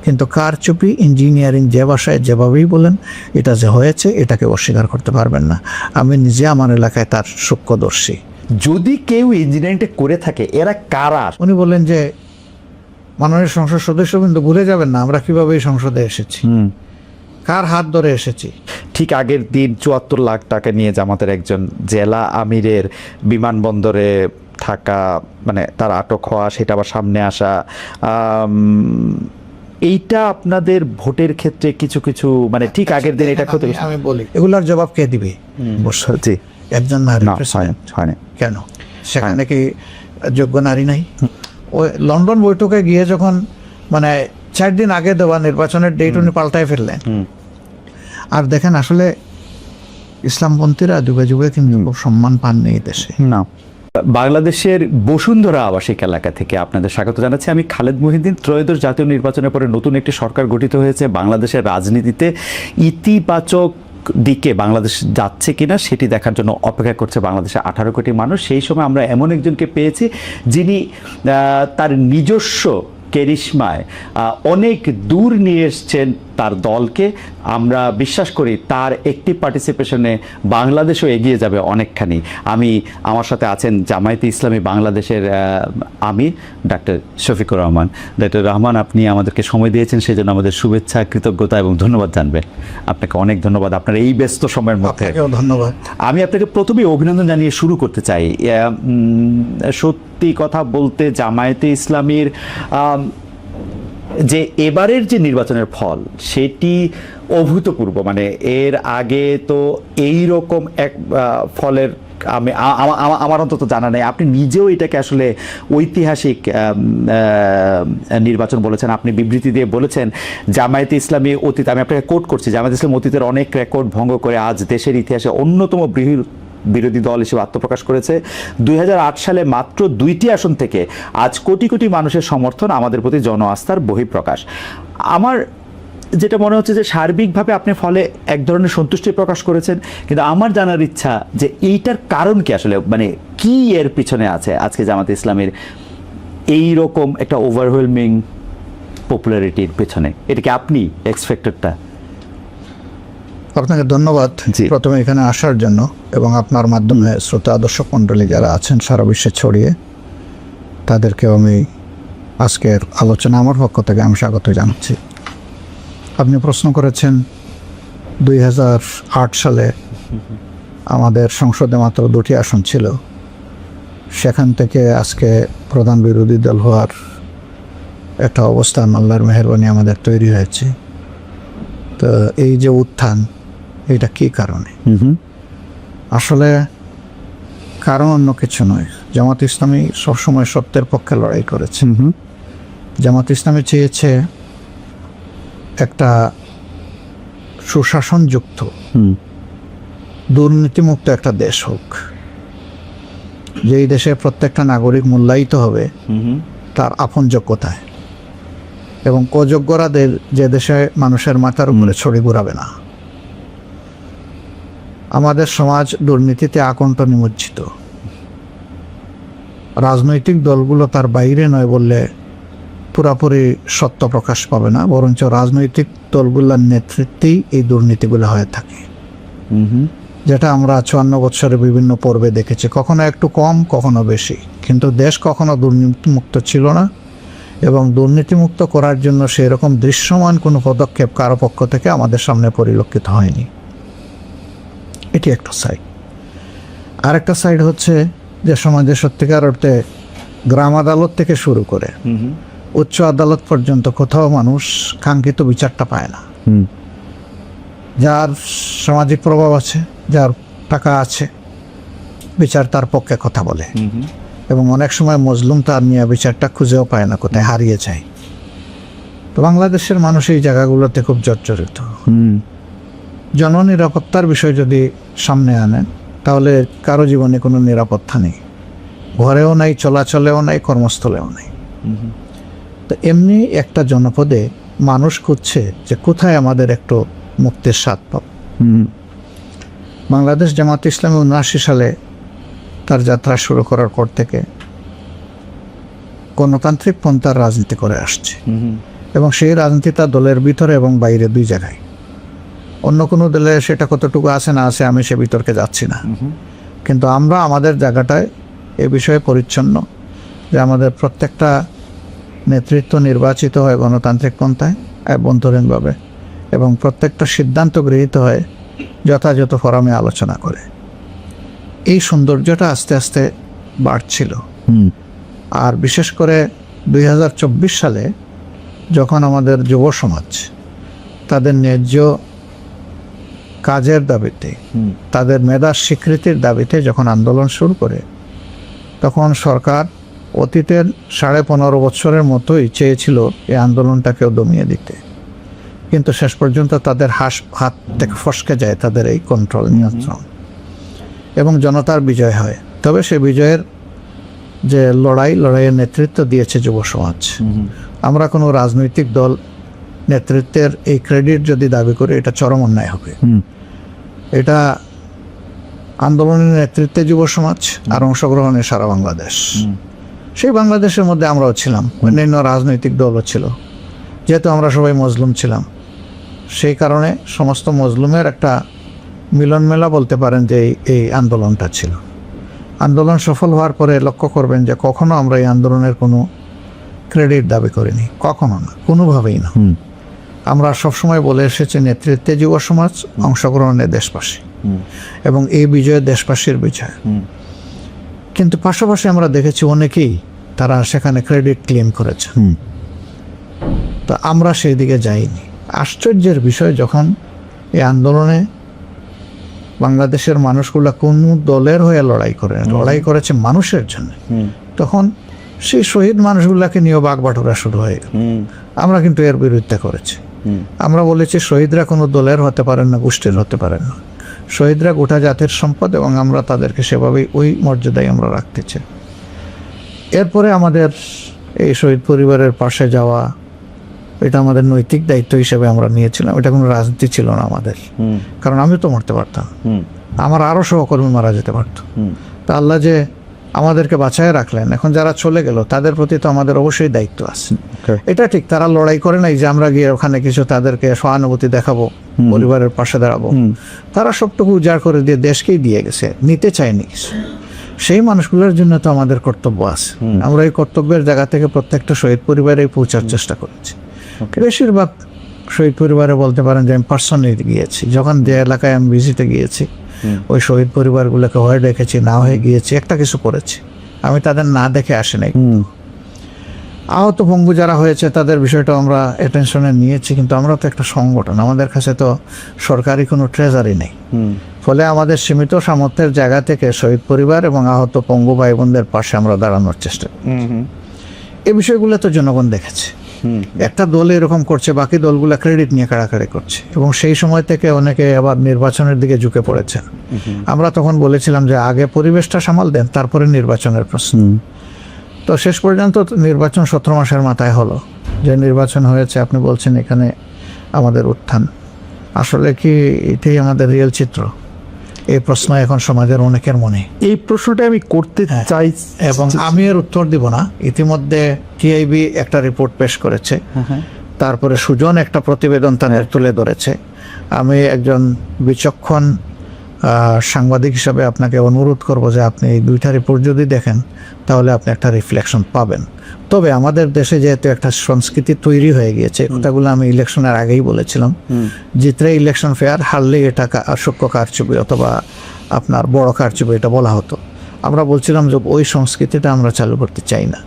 কিন্তু কারচুপি ইঞ্জিনিয়ারিং যে ভাষায় যেভাবেই বলেন এটা যে হয়েছে এটাকে অস্বীকার করতে পারবেন না। আমি নিজে আমার এলাকায় তার সূক্ষ্মদর্শী। যদি কেউ ইঞ্জিনিয়ারিংটা করে থাকে এরা কারা? উনি বললেন যে মাননীয় সংসদ সদস্য কিন্তু ভুলে যাবেন না আমরা কিভাবে এই সংসদে এসেছি, কার হাত ধরে এসেছি। ঠিক আগের দিন ৭৪ লাখ টাকা নিয়ে জামাতের একজন জেলা আমিরের বিমানবন্দরে থাকা, মানে তার আটক হওয়া, সেটা আবার সামনে আসা, এইটা আপনাদের ভোটের ক্ষেত্রে কিছু কিছু মানে ঠিক আগের দিন এটা ক্ষতি। আমি বলি এগুলার জবাব কে দিবে? জি, একজন নারী প্রেসিডেন্ট। হয় না কেন সেখানে কি যোগ্য নারী নাই? ওই লন্ডন বৈঠকে গিয়ে যখন মানে 4 দিন আগে দেওয়া নির্বাচনের ডেট উনি পাল্টায় ফেললেন। আর দেখেন আসলে ইসলামপন্থীরা যুগে যুগে কিন্তু সম্মান পাননি এই দেশে। না। বাংলাদেশের বসুন্ধরা আবাসিক এলাকা থেকে আপনাদের স্বাগত জানাচ্ছি। আমি খালেদ মহিউদ্দিন। ত্রয়োদশ জাতীয় নির্বাচনের পরে নতুন একটি সরকার গঠিত হয়েছে। বাংলাদেশের রাজনীতিতে ইতিবাচক দিকে বাংলাদেশ যাচ্ছে কিনা সেটি দেখার জন্য অপেক্ষা করছে বাংলাদেশের 18 কোটি মানুষ। সেই সময় আমরা এমন একজনকে পেয়েছি যিনি তার নিজস্ব কেরিশমায় অনেক দূর নিয়ে এসছেন তার দলকে। আমরা বিশ্বাস করি তার একটি পার্টিসিপেশনে বাংলাদেশও এগিয়ে যাবে অনেকখানি। আমার সাথে আছেন জামায়াতে ইসলামী বাংলাদেশের আমির ডাক্তার শফিকুর রহমান। ডাক্তার রহমান, আপনি আমাদেরকে সময় দিয়েছেন, সেই জন্য আমাদের শুভেচ্ছা, কৃতজ্ঞতা এবং ধন্যবাদ জানবেন। আপনাকে অনেক ধন্যবাদ আপনার এই ব্যস্ত সময়ের মধ্যে। ধন্যবাদ। আমি আপনাকে প্রথমেই অভিনন্দন জানিয়ে শুরু করতে চাই। সত্যি কথা বলতে জামায়াতে ইসলামীর যে এবারের যে নির্বাচনের ফল সেটি অভূতপূর্ব। মানে এর আগে তো এই রকম এক ফলের আমার অন্তত জানা নেই। আপনি নিজেও এটাকে আসলে ঐতিহাসিক নির্বাচন বলেছেন। আপনি বিবৃতি দিয়ে বলেছেন জামায়াতে ইসলামী অতীত, আমি আপনাকে কোট করছি, জামায়াতে ইসলামী অতীতের অনেক রেকর্ড ভঙ্গ করে আজ দেশের ইতিহাসে অন্যতম বৃহৎ বিরোধী দল হিসেবে আত্মপ্রকাশ করেছে। 2008 সালে মাত্র 2টি আসন থেকে আজ কোটি কোটি মানুষের সমর্থন, আমাদের প্রতি জন আস্থার বহিঃপ্রকাশ। আমার যেটা মনে হচ্ছে যে সার্বিকভাবে আপনি ফলে এক ধরনের সন্তুষ্টি প্রকাশ করেছেন, কিন্তু আমার জানার ইচ্ছা যে এইটার কারণ কি আসলে, মানে কি এর পিছনে আছে আজকে জামায়াতে ইসলামীর এই রকম একটা ওভারওয়েলমিং পপুলারিটির পেছনে? এটা কি আপনি এক্সপেক্টেডটা? আপনাকে ধন্যবাদ প্রথমে এখানে আসার জন্য, এবং আপনার মাধ্যমে শ্রোতা দর্শক মণ্ডলী যারা আছেন সারা বিশ্বে ছড়িয়ে তাদেরকেও আমি আজকের আলোচনা আমার পক্ষ থেকে আমি স্বাগত জানাচ্ছি। আপনি প্রশ্ন করেছেন 2008 সালে আমাদের সংসদে মাত্র 2টি আসন ছিল, সেখান থেকে আজকে প্রধান বিরোধী দল হওয়ার একটা অবস্থান আল্লাহর মেহেরবানি আমাদের তৈরি হয়েছে। তো এই যে উত্থান, এটা কি কারণে? আসলে কারণ অন্য কিছু নয়। জামাত ইসলামী সবসময় সত্যের পক্ষে লড়াই করেছে। জামাত ইসলামী চেয়েছে একটা সুশাসনযুক্ত দুর্নীতিমুক্ত একটা দেশ হোক, যেই দেশে প্রত্যেকটা নাগরিক মূল্যায়িত হবে তার আপন যোগ্যতায়, এবং অযোগ্যরাদের যে দেশে মানুষের মাথার উপরে ছড়ি ঘুরাবে না। আমাদের সমাজ দুর্নীতিতে আকণ্ঠ নিমজ্জিত। রাজনৈতিক দলগুলো তার বাইরে নয় বললে পুরাপুরি সত্য প্রকাশ পাবে না, বরঞ্চ রাজনৈতিক দলগুলোর নেতৃত্বেই এই দুর্নীতিগুলো হয়ে থাকে, যেটা আমরা 54 বছরে বিভিন্ন পর্বে দেখেছি। কখনো একটু কম, কখনো বেশি, কিন্তু দেশ কখনো দুর্নীতিমুক্ত ছিল না, এবং দুর্নীতিমুক্ত করার জন্য সেরকম দৃশ্যমান কোনো পদক্ষেপ কারো পক্ষ থেকে আমাদের সামনে পরিলক্ষিত হয়নি। এটি একটা সাইড। আরেকটা সাইড হচ্ছে যে সমাজে সত্যিকার অর্থে গ্রাম আদালত থেকে শুরু করে উচ্চ আদালত পর্যন্ত কোথাও মানুষ কাঙ্ক্ষিত বিচারটা পায় না। যার সামাজিক প্রভাব আছে, যার টাকা আছে, বিচার তার পক্ষে কথা বলে, এবং অনেক সময় মজলুম তার নিয়ে বিচারটা খুঁজেও পায় না, কোথায় হারিয়ে যায়। তো বাংলাদেশের মানুষ এই জায়গাগুলোতে খুব জর্জরিত। জননিরাপত্তার বিষয় যদি সামনে আনেন তাহলে কারো জীবনে কোনো নিরাপত্তা নেই, ঘরেও নাই, চলাচলেও নাই, কর্মস্থলেও নাই। তো এমনি একটা জনপদে মানুষ খুঁজছে যে কোথায় আমাদের একটু মুক্তির স্বাদ পাব। বাংলাদেশ জামাত ইসলামী 79 সালে তার যাত্রা শুরু করার পর থেকে গণতান্ত্রিক পন্থার রাজনীতি করে আসছে, এবং সেই রাজনীতিটা দলের ভিতরে এবং বাইরে দুই জায়গায়। অন্য কোনো দলে সেটা কতটুকু আছে না আছে আমি সে বিতর্কে যাচ্ছি না, কিন্তু আমরা আমাদের জায়গাটায় এ বিষয়ে পরিচ্ছন্ন যে আমাদের প্রত্যেকটা নেতৃত্ব নির্বাচিত হয় গণতান্ত্রিক পন্থায় অভ্যন্তরীণভাবে, এবং প্রত্যেকটা সিদ্ধান্ত গৃহীত হয় যথাযথ ফোরামে আলোচনা করে। এই সৌন্দর্যটা আস্তে আস্তে বাড়ছিল। আর বিশেষ করে 2024 সালে যখন আমাদের যুব সমাজ তাদের ন্যায্য কাজের দাবিতে, তাদের মেধার স্বীকৃতির দাবিতে যখন আন্দোলন শুরু করে, তখন সরকার অতীতের 15.5 বছরের মতোই চেয়েছিল এই আন্দোলনটাকেও দমিয়ে দিতে, কিন্তু শেষ পর্যন্ত তাদের হাত থেকে ফসকে যায় তাদের এই কন্ট্রোল, নিয়ন্ত্রণ, এবং জনতার বিজয় হয়। তবে সে বিজয়ের যে লড়াইয়ের নেতৃত্ব দিয়েছে যুব সমাজ। আমরা কোনো রাজনৈতিক দল নেতৃত্বের এই ক্রেডিট যদি দাবি করে, এটা চরম অন্যায় হবে। এটা আন্দোলনের নেতৃত্বে যুব সমাজ আর অংশগ্রহণে সারা বাংলাদেশ। সেই বাংলাদেশের মধ্যে আমরাও ছিলাম, অন্যান্য রাজনৈতিক দলও ছিল। যেহেতু আমরা সবাই মজলুম ছিলাম, সেই কারণে সমস্ত মজলুমের একটা মিলন মেলা বলতে পারেন যে এই আন্দোলনটা ছিল। আন্দোলন সফল হওয়ার পরে লক্ষ্য করবেন যে কখনো আমরা এই আন্দোলনের কোনো ক্রেডিট দাবি করিনি, কখনো না, কোনোভাবেই না। আমরা সবসময় বলে এসেছি নেতৃত্বে যুব সমাজ, অংশগ্রহণে দেশবাসী, এবং এই বিজয় দেশবাসীর বিজয়। কিন্তু পাশাপাশি আমরা দেখেছি অনেকেই তারা সেখানে ক্রেডিট ক্লেম করেছে, তো আমরা সেই দিকে যাইনি। আশ্চর্যের বিষয়, যখন এই আন্দোলনে বাংলাদেশের মানুষগুলা কোন দলের হয়ে লড়াই করেছে মানুষের জন্য, তখন সেই শহীদ মানুষগুলাকে নিয়ে বাগবাটোরা শুরু হয়ে গেল। আমরা কিন্তু এর বিরুদ্ধে করেছি। আমরা বলেছি শহীদরা কোনো দলের হতে পারেন না, গোষ্ঠীর হতে পারেন না। শহীদরা গোটা জাতির সম্পদ, এবং আমরা তাদেরকে সেভাবেই ওই মর্যাদায় আমরা রাখতে চাই। এরপরে আমাদের এই শহীদ পরিবারের পাশে যাওয়া, এটা আমাদের নৈতিক দায়িত্ব হিসেবে আমরা নিয়েছিলাম। এটা কোনো রাজনীতি ছিল না আমাদের, কারণ আমিও তো মরতে পারতাম, আমার আরও সহকর্মী মারা যেতে পারত। তা আল্লাহ যে আমাদেরকে বাঁচায় রাখলেন, এখন যারা চলে গেল তাদের প্রতি তো আমাদের অবশ্যই দায়িত্ব আছে। এটা ঠিক, তারা লড়াই করে নাই যে আমরা গিয়ে ওখানে কিছু তাদেরকে সহানুভূতি দেখাবো, পরিবারের পাশে দাঁড়াবো। তারা সবটুকু উজাড় করে দিয়ে দেশকেই দিয়ে গেছে, নিতে চায়নি কিছু। সেই মানুষগুলোর জন্য তো আমাদের কর্তব্য আছে। আমরা এই কর্তব্যের জায়গা থেকে প্রত্যেকটা শহীদ পরিবারে পৌঁছার চেষ্টা করেছি। বেশিরভাগ শহীদ পরিবারে বলতে পারেন যে আমি পার্সোনালি গিয়েছি, যখন যে এলাকায় আমি ভিজিটে গিয়েছি, ওই শহীদ পরিবারগুলোকে হয়ে দেখেছি, না হয়ে গিয়েছি, একটা কিছু করেছি, আমি তাদের না দেখে আসি নাই। আহত পঙ্গু যারা হয়েছে তাদের বিষয়টা আমরা অ্যাটেনশনে নিয়েছি, কিন্তু আমরা তো একটা সংগঠন, আমাদের কাছে তো সরকারি কোনো ট্রেজারি নেই। ফলে আমাদের সীমিত সামর্থ্যের জায়গা থেকে শহীদ পরিবার এবং আহত পঙ্গু ভাই বোনদের পাশে আমরা দাঁড়ানোর চেষ্টা করি। এই বিষয়গুলো তো জনগণ দেখেছে। একটা দল এরকম করছে, বাকি দলগুলো ক্রেডিট নিয়ে কাড়াকাড়ি করছে, এবং সেই সময় থেকে অনেকে আবার নির্বাচনের দিকে ঝুঁকে পড়েছেন। আমরা তখন বলেছিলাম যে আগে পরিবেশটা সামাল দেন, তারপরে নির্বাচনের প্রশ্ন। তো শেষ পর্যন্ত নির্বাচন 17 মাসের মাথায় হলো। যে নির্বাচন হয়েছে, আপনি বলছেন এখানে আমাদের উত্থান, আসলে কি এটাই আমাদের রিয়েল চিত্র? এই প্রশ্ন এখন সমাজের অনেকের মনে। এই প্রশ্নটা আমি করতে চাই, এবং আমি এর উত্তর দিব না। ইতিমধ্যে টিআইবি একটা রিপোর্ট পেশ করেছে, তারপরে সুজন একটা প্রতিবেদন তাদের তুলে ধরেছে। আমি একজন বিচক্ষণ সাংবাদিক হিসাবে আপনাকে অনুরোধ করব যে আপনি এই দুইটা রিপোর্ট যদি দেখেন, তাহলে আপনি একটা রিফ্লেকশন পাবেন। তবে আমাদের দেশে যেহেতু একটা সংস্কৃতি তৈরি হয়ে গিয়েছে, কথাগুলো আমি ইলেকশনের আগেই বলেছিলাম, জিতলে ইলেকশন ফেয়ার, হারলে এটা সূক্ষ্ম কারচুপি অথবা আপনার বড় কারচুপি, এটা বলা হতো। আমরা বলছিলাম যে ওই সংস্কৃতিটা আমরা চালু করতে চাই না।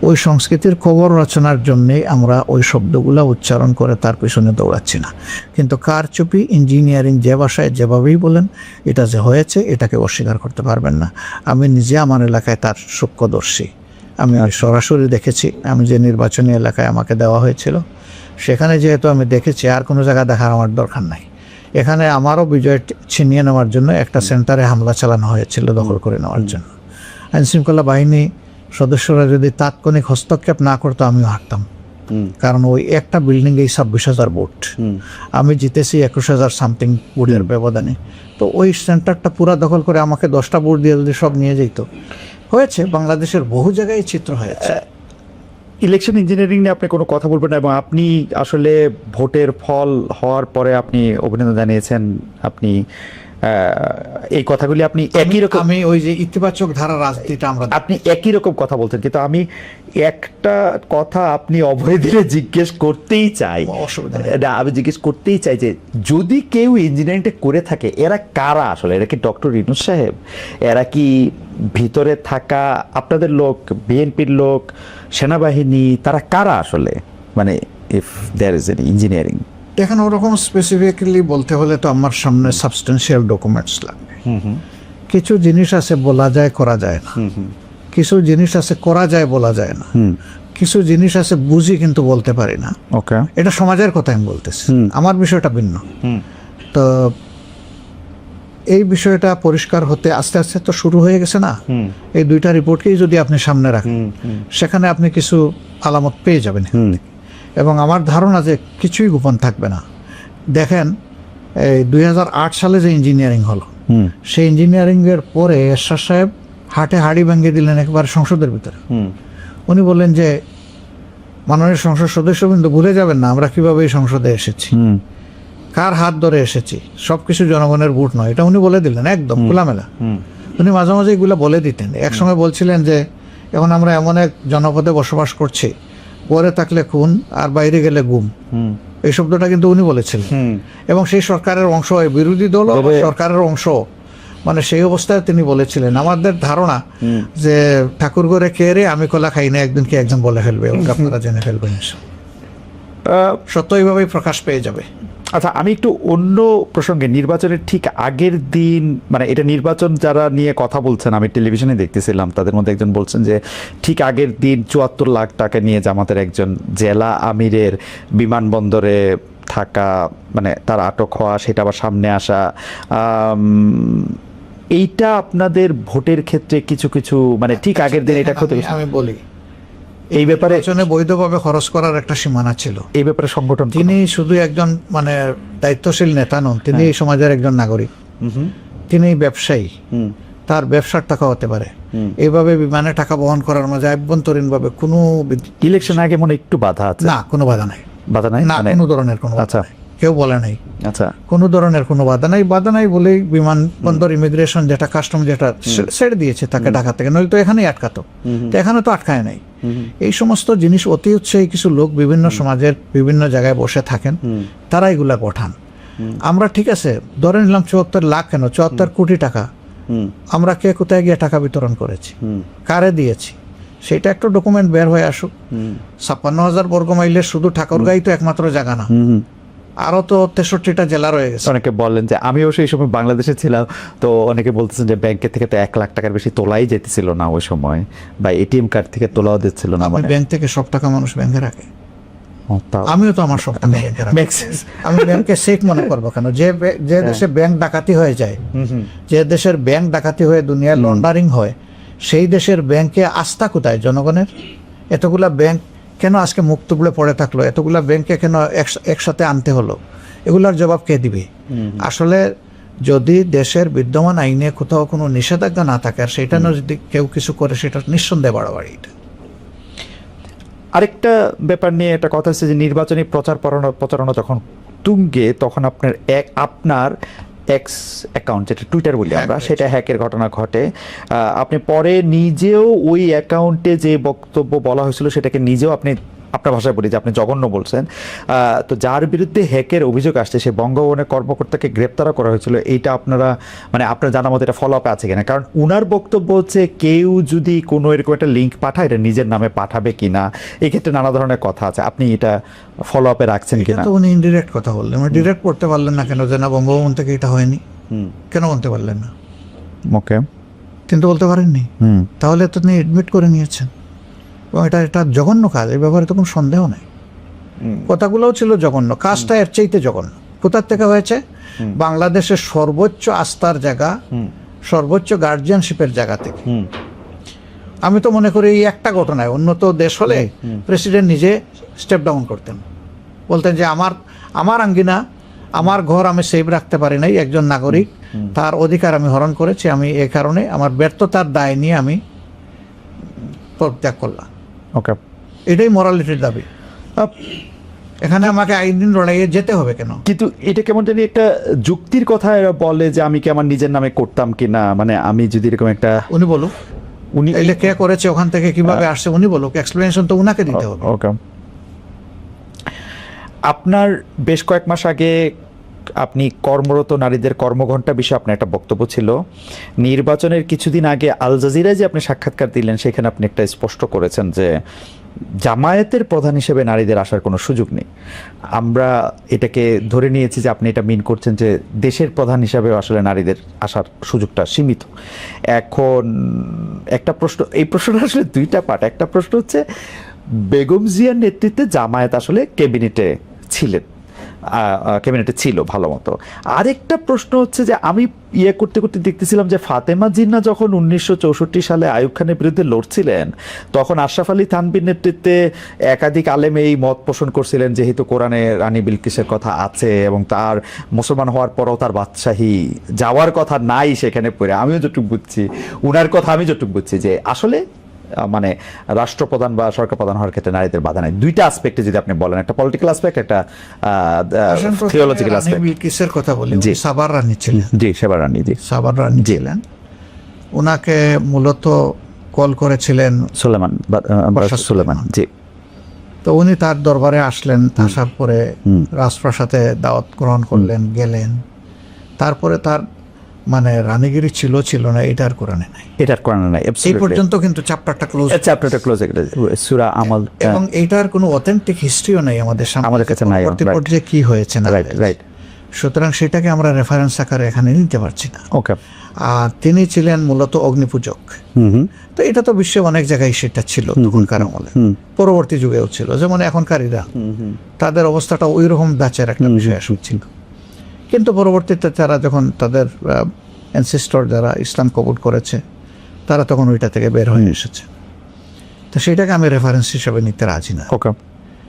ওই সংস্কৃতির খবর রচনার জন্যেই আমরা ওই শব্দগুলো উচ্চারণ করে তার পিছনে দৌড়াচ্ছি না। কিন্তু কারচুপি, ইঞ্জিনিয়ারিং যে ভাষায় যেভাবেই বলেন, এটা যে হয়েছে এটাকে অস্বীকার করতে পারবেন না। আমি নিজে আমার এলাকায় তার সূক্ষ্মদর্শী, আমি সরাসরি দেখেছি। আমি যে নির্বাচনী এলাকায় আমাকে দেওয়া হয়েছিল, সেখানে যেহেতু আমি দেখেছি, আর কোনো জায়গা দেখার আমার দরকার নাই। এখানে আমারও বিজয় ছিনিয়ে নেওয়ার জন্য একটা সেন্টারে হামলা চালানো হয়েছিল, দখল করে নেওয়ার জন্য। আইনশৃঙ্খলা বাহিনী সদস্যরা যদি তাৎক্ষণিক হস্তক্ষেপ না করতো, আমিও হারতাম। কারণ ওই একটা বিল্ডিংয়েই 26,000 ভোট, আমি জিতেছি 21,000 সামথিং ভোটের ব্যবধানে। তো ওই সেন্টারটা পুরা দখল করে আমাকে 10টা ভোট দিয়ে যদি সব নিয়ে যেত, হয়েছে বাংলাদেশের বহু জায়গায় চিত্র হয়েছে। ইলেকশন ইঞ্জিনিয়ারিং নিয়ে আপনি কোনো কথা বলবেন না, এবং আপনি আসলে ভোটের ফল হওয়ার পরে আপনি অভিনন্দন জানিয়েছেন, আপনি এই কথাগুলি আপনি একই রকম, আমি ওই যে ইতিবাচক ধারা রাজনীতিটা আমরা আপনি একই রকম কথা বলছেন, কিন্তু আমি একটা কথা আপনি অভয় দিলে জিজ্ঞেস করতেই চাই। অসুবিধা নেই। না, আমি জিজ্ঞেস করতেই চাই যে যদি কেউ ইঞ্জিনিয়ারিংটা করে থাকে, এরা কারা আসলে? এরা কি ডক্টর ইউনূস সাহেব? এরা কি ভিতরে থাকা আপনাদের লোক, বিএনপির লোক, সেনাবাহিনী? তারা কারা আসলে? মানে if there is an engineering. এখন ওরকম স্পেসিফিক্যালি বলতে হলে তো আমার সামনে সাবস্টেন্সিয়াল ডকুমেন্টস লাগবে। কিছু জিনিস আছে বলা যায় করা যায় না, কিছু জিনিস আছে করা যায় বলা যায় না, কিছু জিনিস আছে বুঝি কিন্তু বলতে পারি না। ওকে, এটা সমাজের কথা আমি বলতেছি, আমার বিষয়টা ভিন্ন। তো এই বিষয়টা পরিষ্কার হতে আস্তে আস্তে তো শুরু হয়ে গেছে না? এই দুইটা রিপোর্টকেই যদি আপনি সামনে রাখেন, সেখানে আপনি কিছু আলামত পেয়ে যাবেন। এবং আমার ধারণা যে কিছুই গোপন থাকবে না। দেখেন, এই 2008 সালে যে ইঞ্জিনিয়ারিং হলো, সেই ইঞ্জিনিয়ারিং এর পরে এরশাদ সাহেব হাটে হাড়ি ভেঙে দিলেন একবার সংসদের ভিতরে। উনি বললেন যে মাননীয় সংসদ সদস্যবৃন্দ, ভুলে যাবেন না আমরা কিভাবে এই সংসদে এসেছি, কার হাত ধরে এসেছি, সবকিছু জনগণের ভোট নয়। এটা উনি বলে দিলেন একদম খোলামেলা। উনি মাঝে মাঝে এগুলো বলে দিতেন। একসময় বলছিলেন যে এখন আমরা এমন এক জনপদে বসবাস করছি, পরে থাকলে খুন আর বাইরে গেলে গুম। এই শব্দটা কিন্তু উনি বলেছিলেন। এবং সেই সরকারের অংশ, বিরোধী দল সরকারের অংশ, মানে সেই অবস্থায় তিনি বলেছিলেন। আমাদের ধারণা যে ঠাকুর ঘরে খেয়ে রে আমি কলা খাই না, একদিন কি একজন বলে ফেলবে, আপনারা জেনে ফেলবেন। সত্য এইভাবেই প্রকাশ পেয়ে যাবে। আচ্ছা, আমি একটু অন্য প্রসঙ্গে, নির্বাচনের ঠিক আগের দিন, মানে এটা নির্বাচন যারা নিয়ে কথা বলছেন, আমি টেলিভিশনে দেখতেছিলাম, তাদের মধ্যে একজন বলছেন যে ঠিক আগের দিন 74 লাখ টাকা নিয়ে জামাতের একজন জেলা আমিরের বিমানবন্দরে থাকা, মানে তার আটক হওয়া, সেটা আবার সামনে আসা, এইটা আপনাদের ভোটের ক্ষেত্রে কিছু কিছু, মানে ঠিক আগের দিন এটা ক্ষতি। আমি বলি, এই ব্যাপারে বৈধভাবে খরচ করার একটা সীমানা ছিল। এই ব্যাপারে সংগঠন, তিনি শুধু একজন মানে দায়িত্বশীল নেতা নন, তিনি এই সমাজের একজন নাগরিক, তিনি ব্যবসায়ী, তার ব্যবসার টাকা হতে পারে। এইভাবে বিমানে টাকা বহন করার মাঝে আভ্যন্তরীণ ভাবে কোনো ইলেকশন আগে মনে একটু বাধা আছে? না, কোনো বাধা নাই। বাধা নাই না, কোনো ধরনের কোনো বাধা নাই। কেউ বলে নাই। আচ্ছা, কোনো ধরনের কোনো বাধা নাই। বাধা নাই বলেই বিমানবন্দর ইমিগ্রেশন যেটা কাস্টম যেটা ছেড়ে দিয়েছে তাকে ঢাকা থেকে, নইলে তো এখানেই আটকাতো। তো এখানে তো আটকায় নাই। এই সমস্ত জিনিস অতি উৎসাহী কিছু লোক বিভিন্ন সমাজের বিভিন্ন জায়গায় বসে থাকেন, তারা এগুলা পাঠান। আমরা ঠিক আছে ধরে নিলাম 74 লাখ, কেন 74 কোটি টাকা আমরা কে কোথায় গিয়ে টাকা বিতরণ করেছি, কারে দিয়েছি, সেটা একটা ডকুমেন্ট বের হয়ে আসুক। 56,000 বর্গ মাইলের শুধু ঠাকুরগাঁই তো একমাত্র জায়গা না, আরো তো 63টা জেলা রয়ে গেছে। অনেকে বলেন যে, আমিও সেই সময় বাংলাদেশে ছিলাম, তো অনেকে বলতেছেন যে ব্যাংকের থেকে তো 1 লাখ টাকার বেশি তোলাই যেতেছিল না ওই সময়, বা এটিএম কার্ড থেকে তোলাও দিচ্ছিল না। মানে ব্যাংক থেকে সব টাকা মানুষ ব্যাংকে রাখে, আমিও তো আমার সব টাকা ব্যাংকে রাখি। আমি ব্যাংকে সেফ মনে করবো কেন? যে দেশে ব্যাংক ডাকাতি হয়ে যায়, যে দেশের ব্যাংক ডাকাতি হয়ে দুনিয়ায় লন্ডারিং হয়, সেই দেশের ব্যাংকে আস্থা কোথায় জনগণের? এতগুলা ব্যাংক কেন আজকে মুখ তুবড়ে পড়ে থাকলো? এতগুলা ব্যাংকে কেন একসাথে আনতে হলো? এগুলার জবাব কে দিবে? আসলে যদি দেশের বিদ্যমান আইনে কোথাও কোনো নিষেধাজ্ঞা না থাকে, আর সেটা যদি কেউ কিছু করে, সেটা নিঃসন্দেহে বাড়াবাড়ি। আরেকটা ব্যাপার নিয়ে একটা কথা হচ্ছে যে নির্বাচনী প্রচারণা যখন তুঙ্গে, তখন আপনার এক্স অ্যাকাউন্ট, যেটা টুইটার বলি আমরা, সেটা হ্যাকের ঘটনা ঘটে। আপনি পরে নিজেও ওই অ্যাকাউন্টে যে বক্তব্য বলা হয়েছিল সেটাকে নিজেও আপনি, আপনার ভাষায় বলি যে আপনি জঘন্য বলছেন। তো যার বিরুদ্ধে হ্যাকের অভিযোগ আসছে, সে বঙ্গভবনের কর্মকর্তাকে গ্রেপ্তারও করা হয়েছিল। এইটা আপনারা, মানে আপনার জানার মতো এটা ফলো আপে আছে কিনা? কারণ উনার বক্তব্য হচ্ছে কেউ যদি কোনো এরকম একটা লিঙ্ক পাঠায়, এটা নিজের নামে পাঠাবে কিনা, এই ক্ষেত্রে নানা ধরনের কথা আছে। আপনি এটা ফলো আপে রাখছেন কিনা? তো উনি ইনডিরেক্ট কথা বললেন, ডিরেক্ট করতে পারলেন না কেন? যে না, বঙ্গভবন থেকে এটা হয়নি, কেন বলতে পারলেন না? ওকে, কিন্তু বলতে পারেননি, তাহলে তো তিনি এডমিট করে নিয়েছেন। এবং এটা জঘন্য কাজ, এই ব্যাপারে তো কোনো সন্দেহ নেই। কথাগুলোও ছিল জঘন্য, কাজটা এর চাইতে জঘন্য। কোথার থেকে হয়েছে? বাংলাদেশের সর্বোচ্চ আস্থার জায়গা, সর্বোচ্চ গার্জিয়ানশিপের জায়গা থেকে। আমি তো মনে করি এই একটা ঘটনায় উন্নত দেশ হলে প্রেসিডেন্ট নিজে স্টেপ ডাউন করতেন, বলতেন যে আমার আঙ্গিনা, আমার ঘর আমি সেভ রাখতে পারি নাই, একজন নাগরিক, তার অধিকার আমি হরণ করেছি, আমি এই কারণে আমার ব্যর্থতার দায় নিয়ে আমি পদত্যাগ করলাম। ওকে, এটাই মরালিটির দাবি। এখানে আমাকে আইন লড়াইয়ে যেতে হবে কেন? কিন্তু এটা কেমন জানি একটা যুক্তির কথা এরা বলে যে আমি কি আমার নিজের নামে করতাম কিনা, মানে আমি যদি এরকম একটা, উনি বলুক, উনি এলে কে করেছে, ওখান থেকে কিভাবে আসছে উনি বলুক, এক্সপ্লেনেশন তো উনাকে দিতে হবে। ওকে, আপনার বেশ কয়েক মাস আগে আপনি কর্মরত নারীদের কর্মঘণ্টা বিষয়ে আপনার একটা বক্তব্য ছিল। নির্বাচনের কিছুদিন আগে আল জাজিরায় যে আপনি সাক্ষাৎকার দিলেন সেখানে আপনি একটা স্পষ্ট করেছেন যে জামায়াতের প্রধান হিসেবে নারীদের আসার কোনো সুযোগ নেই। আমরা এটাকে ধরে নিয়েছি যে আপনি এটা মিন করছেন যে দেশের প্রধান হিসাবে আসলে নারীদের আসার সুযোগটা সীমিত। এখন একটা প্রশ্ন, এই প্রশ্নটা আসলে দুইটা পার্ট। একটা প্রশ্ন হচ্ছে বেগম জিয়ার নেতৃত্বে জামায়াত আসলে ক্যাবিনেটে ছিলেন, ক্যাবিনেটে ছিল ভালো মতো। আরেকটা প্রশ্ন হচ্ছে যে আমি করতে করতে দেখতেছিলাম যে ফাতেমা জিন্নাহ যখন 1964 সালে আইয়ুব খানের বিরুদ্ধে লড়ছিলেন তখন আশরাফ আলী থানভীর নেতৃত্বে একাধিক আলেম এই মত পোষণ করছিলেন যেহেতু কোরআনে রানী বিলকিসের কথা আছে এবং তার মুসলমান হওয়ার পরও তার বাদশাহী যাওয়ার কথা নাই সেখানে পড়ে, আমিও যতটুকু বুঝছি উনার কথা, আমি যতটুকু বুঝছি যে আসলে মানে রাষ্ট্রপ্রধান বা সরকার প্রধান হওয়ার ক্ষেত্রে নারীদের বাধা নাই। দুইটা আসপেক্টে যদি আপনি বলেন, একটা পলিটিক্যাল আসপেক্ট, একটা থিওলজিক্যাল আসপেক্ট। বিলকিসের কথা বলি, সাবার রানী ছিলেন। জি, সেবার রানী, জি সাবার রানী ছিলেন। ওনাকে মূলত কল করেছিলেন সুলেমান, সুলেমান, জি। তো উনি তার দরবারে আসলেন, আসার পরে রাজপ্রাসাদে দাওয়াত গ্রহণ করলেন, গেলেন। তারপরে তার মানে রানীগিরি ছিল না, এটার কোরআনে নাই, এটার কোরআনে নাই। এই পর্যন্ত কিন্তু চ্যাপ্টারটা ক্লোজ, সূরা আমল, এবং এইটার কোনো অথেন্টিক হিস্ট্রিও নাই আমাদের সামনে, আমাদের কাছে নাই, পর্যায়ে কি হয়েছে না। রাইট। সুতরাং সেটাকে আমরা রেফারেন্স আকারে এখানে নিতে পারছি না। ওকে। আর তিনি ছিলেন মূলত অগ্নিপূজক। তো এটা তো বিশ্বে অনেক জায়গায় সেটা ছিল তখনকার আমলে, পরবর্তী যুগেও ছিল। যেমন এখনকারীরা তাদের অবস্থাটা ওই রকম দাচের একটা বিষয় ছিল, কিন্তু পরবর্তীতে তারা যখন তাদের অ্যানসেস্টর যারা ইসলাম কবুল করেছে তারা তখন ওইটা থেকে বের হয়ে এসেছে। তো সেটাকে আমি রেফারেন্স হিসেবে নিতে রাজি না। ওকে,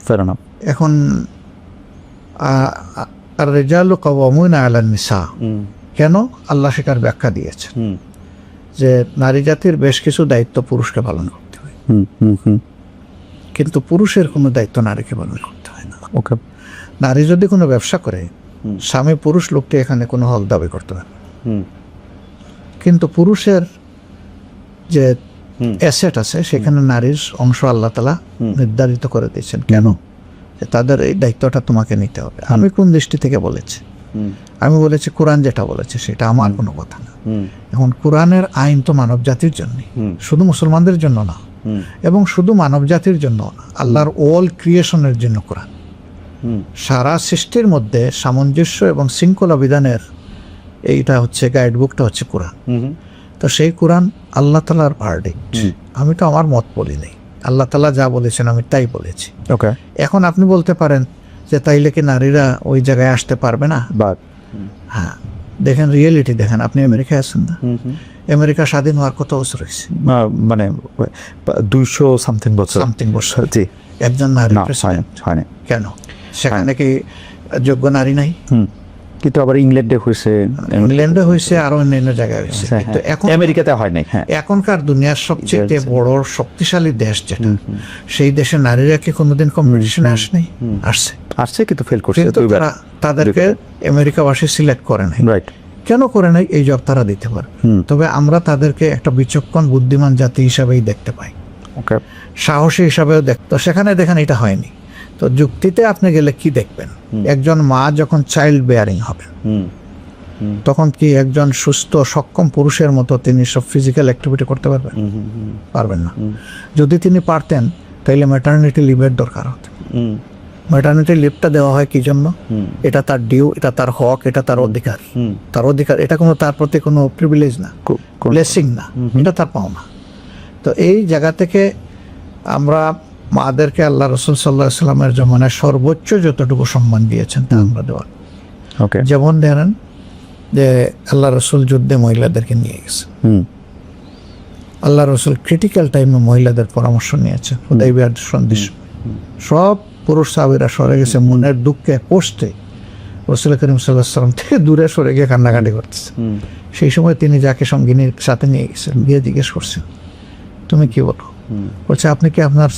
ফেয়ার এনাফ। এখন আর রিজালু কাওয়ামুনা আলান নিসা, কেন আল্লাহ সেটার ব্যাখ্যা দিয়েছেন যে নারী জাতির বেশ কিছু দায়িত্ব পুরুষকে পালন করতে হয়, কিন্তু পুরুষের কোনো দায়িত্ব নারীকে পালন করতে হয় না। ওকে। নারী যদি কোনো ব্যবসা করে, স্বামী পুরুষ লোকটি এখানে কোনো হক দাবি করতে পারে, কিন্তু পুরুষের যে অ্যাসেট আছে সেখানে নারীর অংশ আল্লাহ তাআলা নির্ধারিত করে দিয়েছেন। কেন? যে তাদের এই দায়িত্বটা তোমাকে নিতে হবে। আমি কোন দৃষ্টি থেকে বলেছি? আমি বলেছি কোরআন যেটা বলেছে সেটা, আমার কোনো কথা না। এখন কোরআনের আইন তো মানব জাতির জন্য, শুধু মুসলমানদের জন্য না, এবং শুধু মানব জাতির জন্য না, আল্লাহর অল ক্রিয়েশনের জন্য কোরআন। সারা সৃষ্টির মধ্যে সামঞ্জস্য এবং শৃঙ্খলা বিধানের এইটা হচ্ছে গাইডবুকটা হচ্ছে কোরআন। তো সেই কোরআন আল্লাহ তাআলার ভার্ডিক্ট, আমি তো আমার মত বলি নাই, আল্লাহ তাআলা যা বলেছেন আমি তাই বলেছি। ওকে। এখন আপনি বলতে পারেন যে তাইলে কি নারীরা ওই জায়গায় আসতে পারবে না? হ্যাঁ, দেখেন রিয়েলিটি দেখেন। আপনি আমেরিকায় আছেন না? আমেরিকা স্বাধীন হওয়ার কত বছর হয়েছে? মানে 200 সামথিং বছর। জি। একজন নারী হয়নি। কেন? সেখানে কি যোগ্য নারী নাই? কিন্তু আবার ইংল্যান্ডে হয়েছে, আরো অন্যান্য জায়গায় হয়েছে, কিন্তু এখন আমেরিকাতে হয় নাই। এখনকার দুনিয়ার সবচেয়ে বড় শক্তিশালী দেশ যেটা, সেই দেশে নারীরা কি কোনোদিন কম্পিটিশনে আসছে, কিন্তু ফেল করছে। তাদেরকে আমেরিকাবাসী সিলেক্ট করে নাই। কেন করে নাই? এই জব তারা দিতে পারে। তবে আমরা তাদেরকে একটা বিচক্ষণ বুদ্ধিমান জাতি হিসাবেই দেখতে পাই, সাহসী হিসাবেও তো সেখানে দেখেন এটা হয়নি। তো যুক্তিতে আপনি গেলে কি দেখবেন? একজন মা যখন চাইল্ড বেয়ারিং হবে তখন কি একজন সুস্থ সক্ষম পুরুষের মতো তিনি সব ফিজিক্যাল অ্যাক্টিভিটি করতে পারবেন না। যদি তিনি পারতেন তাহলে ম্যাটারনিটি লিভের দরকার হতো। ম্যাটারনিটি লিভটা দেওয়া হয় কি জন্য? এটা তার ডিউ, এটা তার হক, এটা তার অধিকার। এটা কোনো তার প্রতি কোনো প্রিভিলেজ না, ব্লেসিং না, এটা তার পাওনা। তো এই জায়গা থেকে আমরা মাদেরকে আল্লাহ রাসূল সাল্লাল্লাহু আলাইহি ওয়াসাল্লামের জমানায় সর্বোচ্চ যতটুকু সম্মান দিয়েছেন তা আমরা দেওয়া। যেমন ধরেন যে আল্লাহ রাসূল যুদ্ধে মহিলাদেরকে নিয়ে গেছে, আল্লাহ রাসূল ক্রিটিক্যাল টাইমে মহিলাদের পরামর্শ নিয়েছে। হুদাইবিয়ার সন্ধির সব পুরুষ সাহাবীরা সরে গেছে, মনের দুঃখে কষ্টে রাসূল করিম সাল্লাল্লাহু আলাইহি ওয়াসাল্লাম থেকে দূরে সরে গিয়ে কান্নাকাটি করতেছে। সেই সময় তিনি যাকে সঙ্গিনীর সাথে নিয়ে গেছেন, গিয়ে জিজ্ঞেস করছেন তুমি কি বলো? বলছে আপনি কি আপনার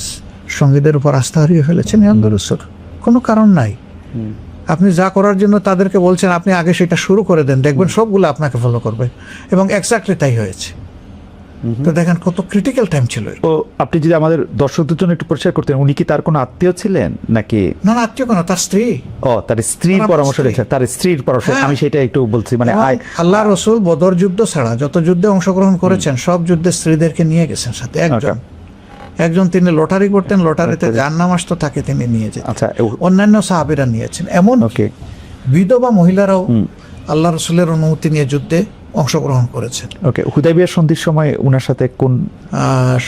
সঙ্গীদের উপর আস্থা হারিয়ে ফেলেছেন ইয়ান্দরুসুর, কোনো কারণ নাই। আপনি যা করার জন্য তাদেরকে বলছেন আপনি আগে সেটা শুরু করে দেন, দেখবেন সবগুলো আপনাকে ফলো করবে, এবং এক্স্যাক্টলি তাই হয়েছে। তো দেখেন কত ক্রিটিক্যাল টাইম ছিল। ও আপনি যদি আমাদের দর্শকদের জন্য একটু পরিষ্কার করতেন, উনি কি তার কোনো আত্মীয় ছিলেন নাকি? না না, আত্মীয় কেন, তার স্ত্রী। ও তার স্ত্রীর তার পরামর্শ স্ত্রী। রয়েছে, তার স্ত্রীর পরামর্শ, হ্যাঁ। আমি সেটা একটু বলছি মানে এবং আল্লাহ রসুল বদর যুদ্ধ ছাড়া যত যুদ্ধে অংশগ্রহণ করেছেন সব যুদ্ধে স্ত্রীদেরকে নিয়ে গেছেন সাথে। একজন তিনি লটারি করতেন, লটারিতে যার নাম আসতো তাকে তিনি নিয়ে যেতেন। আচ্ছা অন্যান্য সাহাবীরা নিয়েছেন, এমন ওকে বিধবা মহিলারাও আল্লাহ রসুলের অনুমতি নিয়ে যুদ্ধে অংশগ্রহণ করেছেন। ওকে হুদাইবিয়ার সন্ধির সময় উনার সাথে কোন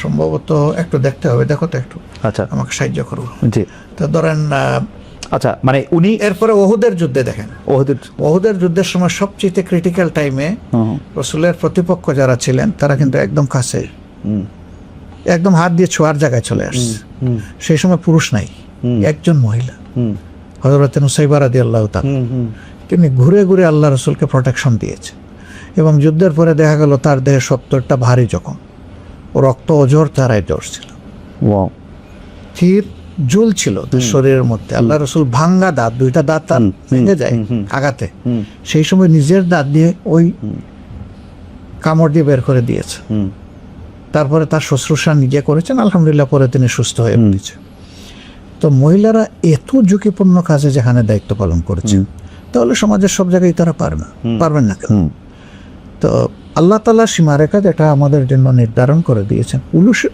সম্ভবত একটু দেখতে হবে, দেখো তো একটু, আচ্ছা আমাকে সাহায্য করো। জি তো ধরেন আচ্ছা মানে উনি এরপরে ওহুদের যুদ্ধে দেখেন, ওহুদের যুদ্ধের সময় সবচেয়ে ক্রিটিক্যাল টাইমে রসুলের প্রতিপক্ষ যারা ছিলেন তারা কিন্তু একদম কাছে, একদম হাত দিয়ে ছোঁয়ার জায়গায় চলে আসছে। সেই সময় পুরুষ নাই, একজন মহিলা হযরত নুসাইবা রাদিয়াল্লাহু তাআলা, তিনি ঘুরে ঘুরে আল্লাহ রসুলকে প্রোটেকশন দিয়েছে। এবং যুদ্ধের পরে দেখা গেল তার দেহে 70টা ভারী জখম, রক্ত অজর তারাই জ্বরছিল, তীর জুল ছিল তার শরীরের মধ্যে। আল্লাহ রসুল ভাঙ্গা দাঁত, দুইটা দাঁত তার ভেঙে যায় আঘাতে, সেই সময় নিজের দাঁত দিয়ে ওই কামড় দিয়ে বের করে দিয়েছে। তারপরে তার শুশ্রূষা নিজে করেছেন, আলহামদুলিল্লাহ পরে তিনি সুস্থ হয়ে উঠেছে। তো মহিলারা এত ঝুঁকিপূর্ণ কাজে যেখানে দায়িত্ব পালন করেছেন, তাহলে সমাজের সব জায়গায় তারা পারবেন না কেন? তো আল্লাহ তাআলা সীমারেখা যেটা আমাদের জন্য নির্ধারণ করে দিয়েছেন,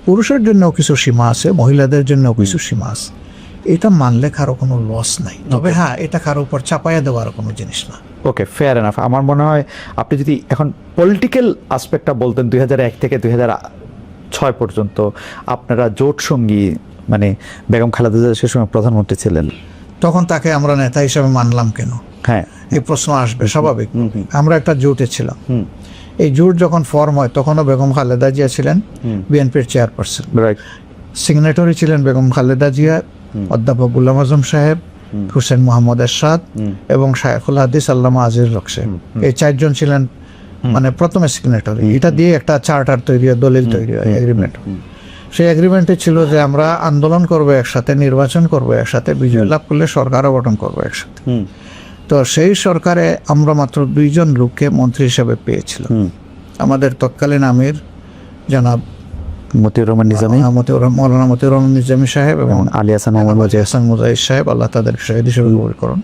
পুরুষের জন্য কিছু সীমা আছে, মহিলাদের জন্য কিছু সীমা আছে। এটা মানলে কারো কোনো লস নাই, তবে হ্যাঁ এটা কারো উপর চাপাইয়া দেওয়ার কোনো জিনিস না। ওকে ফেয়ার এনাফ। আমার মনে হয় আপনি যদি এখন পলিটিক্যাল আসপেক্টটা বলতেন, 2001 থেকে 2006 পর্যন্ত আপনারা জোট সঙ্গী, মানে বেগম খালেদা জিয়া সে সময় প্রধানমন্ত্রী ছিলেন, তখন তাকে আমরা নেতা হিসেবে মানলাম কেন? হ্যাঁ এই প্রশ্ন আসবে স্বাভাবিক। আমরা একটা জোটে ছিলাম, এই জোট যখন ফর্ম হয় তখনও বেগম খালেদা জিয়া ছিলেন বিএনপির চেয়ারপারসন, সিগনেটরি ছিলেন বেগম খালেদা জিয়া, অধ্যাপক গুলাম আজম সাহেব, হুসেন মোহাম্মদ এরশাদ এবং শায়খুল হাদিস আল্লামা আজিজুল হক সাহেব। এই চারজন ছিলেন মানে প্রথমে সিগনেটরি। এটা দিয়ে একটা চার্টার তৈরি হয়, দলিল তৈরি হয়, এগ্রিমেন্ট। সেই এগ্রিমেন্টে ছিল যে আমরা আন্দোলন করবো একসাথে, নির্বাচন করবো একসাথে, বিজয় লাভ করলে সরকারও গঠন করবো একসাথে। তো সেই সরকারে আমরা মাত্র 2 জন লোককে মন্ত্রী হিসেবে পেয়েছিলাম। আমাদের তৎকালীন আমির জনাব মতিউর রহমান নিজামী, মৌলানা মতিউর রহমান নিজামী সাহেব এবং আলী হাসান হাসান মুজাহিদ সাহেব, আল্লাহ তাদের শহীদ হিসেবে কবুল করুন।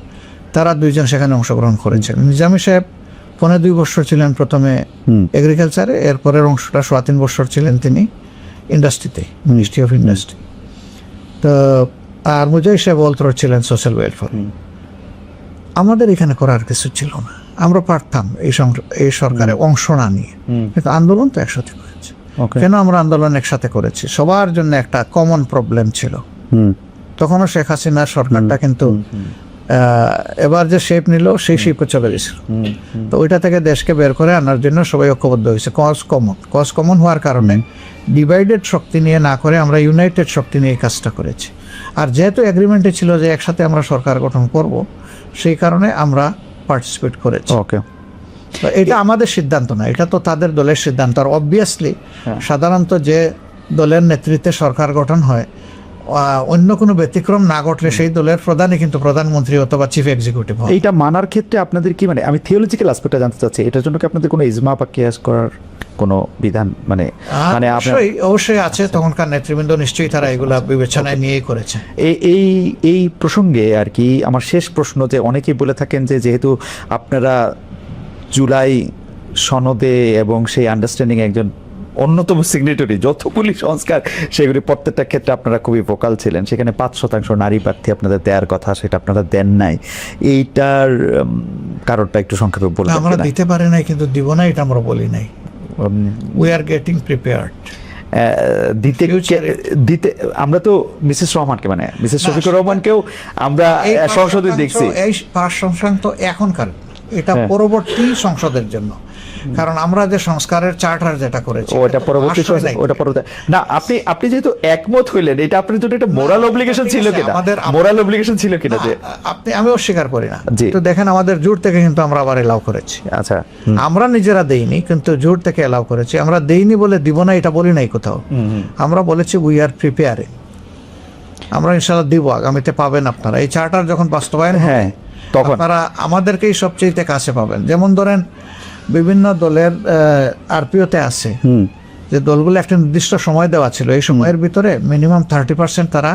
তারা 2 জন সেখানে অংশগ্রহণ করেছিলেন। নিজামী সাহেব 2.5 বছর ছিলেন প্রথমে এগ্রিকালচারে, এরপরের অংশটা 3.25 বছর ছিলেন তিনি ইন্ডাস্ট্রিতে, মিনিস্ট্রি অফ ইন্ডাস্ট্রি। তো আর মুজাহিদ সাহেব অলত্র ছিলেন সোশ্যাল ওয়েলফেয়ার। আমাদের এখানে করার কিছু ছিল না, আমরা পারতাম এই সরকারে অংশ না নিয়ে, কিন্তু আন্দোলন তো একসাথে করেছি। কেন আমরা আন্দোলন একসাথে করেছি? সবার জন্য একটা কমন প্রবলেম ছিল। তখনও শেখ হাসিনার সরকারটা কিন্তু এবার যে শেপ নিল সেই শেপে চলে গেছিল। তো ওইটা থেকে দেশকে বের করে আনার জন্য সবাই ঐক্যবদ্ধ হয়েছে। কজ কমন হওয়ার কারণে ডিভাইডেড শক্তি নিয়ে না করে আমরা ইউনাইটেড শক্তি নিয়ে এই কাজটা করেছি। আর যেহেতু এগ্রিমেন্টে ছিল যে একসাথে আমরা সরকার গঠন করব, সেই কারণে আমরা পার্টিসিপেট করেছি। ওকে, এটা আমাদের সিদ্ধান্ত না, এটা তো তাদের দলের সিদ্ধান্ত। আর অবভিয়াসলি সাধারণত যে দলের নেতৃত্বে সরকার গঠন হয়, অন্য কোনো ব্যতিক্রম না ঘটলে সেই দলের প্রধানই কিন্তু প্রধানমন্ত্রী অথবা চিফ এক্সিকিউটিভ হয়। এইটা মানার ক্ষেত্রে আপনাদের কি, মানে আমি থিওলজিক্যাল অ্যাসপেক্টটা জানতে চাচ্ছি, এটার জন্য কি আপনাদের কোনো ইজমা বা কিয়াস করার কোনো বিধান মানে অবশ্যই আছে। তখনকার নেতৃবৃন্দ নিশ্চয়ই তারা এগুলা বিবেচনায় নিয়েই করেছে। এই প্রসঙ্গে আর কি আমার শেষ প্রশ্ন, যে অনেকেই বলে থাকেন যে যেহেতু আপনারা জুলাই সনদে এবং সেই আন্ডারস্ট্যান্ডিং একজন অন্যতম সিগনেটরি, যতগুলি সংস্কার সেগুলি প্রত্যেকটা ক্ষেত্রে আপনারা খুবই ভোকাল ছিলেন, সেখানে 5% নারী প্রার্থী আপনাদের দেওয়ার কথা, সেটা আপনারা দেন নাই। এইটার কারণটা একটু সংক্ষেপে বলবেন? আমরা দিতে পারি নাই, কিন্তু দিব না এটা আমরা বলি নাই। We are getting prepared. দিতে আমরা তো মিসেস রহমানকে, মানে মিসেস শফিকুর রহমানকেও আমরা সংসদে দেখছি। এই 5% তো এখনকার, এটা পরবর্তী সংসদের জন্য। কারণ আমরা যে সংস্কারের চার্টার যেটা করেছি ওটা পরবর্তী না। আপনি যেহেতু একমত হইলেন, এটা আপনার জন্য একটা মোরাল অব্লিগেশন ছিল কিনা? মোরাল অব্লিগেশন ছিল কিনা যে আমি অস্বীকার করি না। তো দেখেন আমাদের জোট থেকে কিন্তু আমরা আবার এলাও করেছি। আচ্ছা, আমরা নিজেরা দেইনি, কিন্তু জোট থেকে এলাও করেছি। আমরা দেইনি বলে দিব না এটা বলি নাই কোথাও। আমরা বলেছি উই আর প্রিপেয়ারিং। আমরা ইনশাআল্লাহ দিব, আগামীতে পাবেন আপনারা। এই চার্টার যখন বাস্তবায়ন হবে, হ্যাঁ, তখন আপনারা আমাদেরকেই সবচেয়ে কাছে পাবেন। যেমন ধরেন বিভিন্ন দলের আরপিওতে আছে যে দলগুলো একটা নির্দিষ্ট সময় দেওয়া ছিল, এই সময়ের ভিতরে মিনিমাম 30% তারা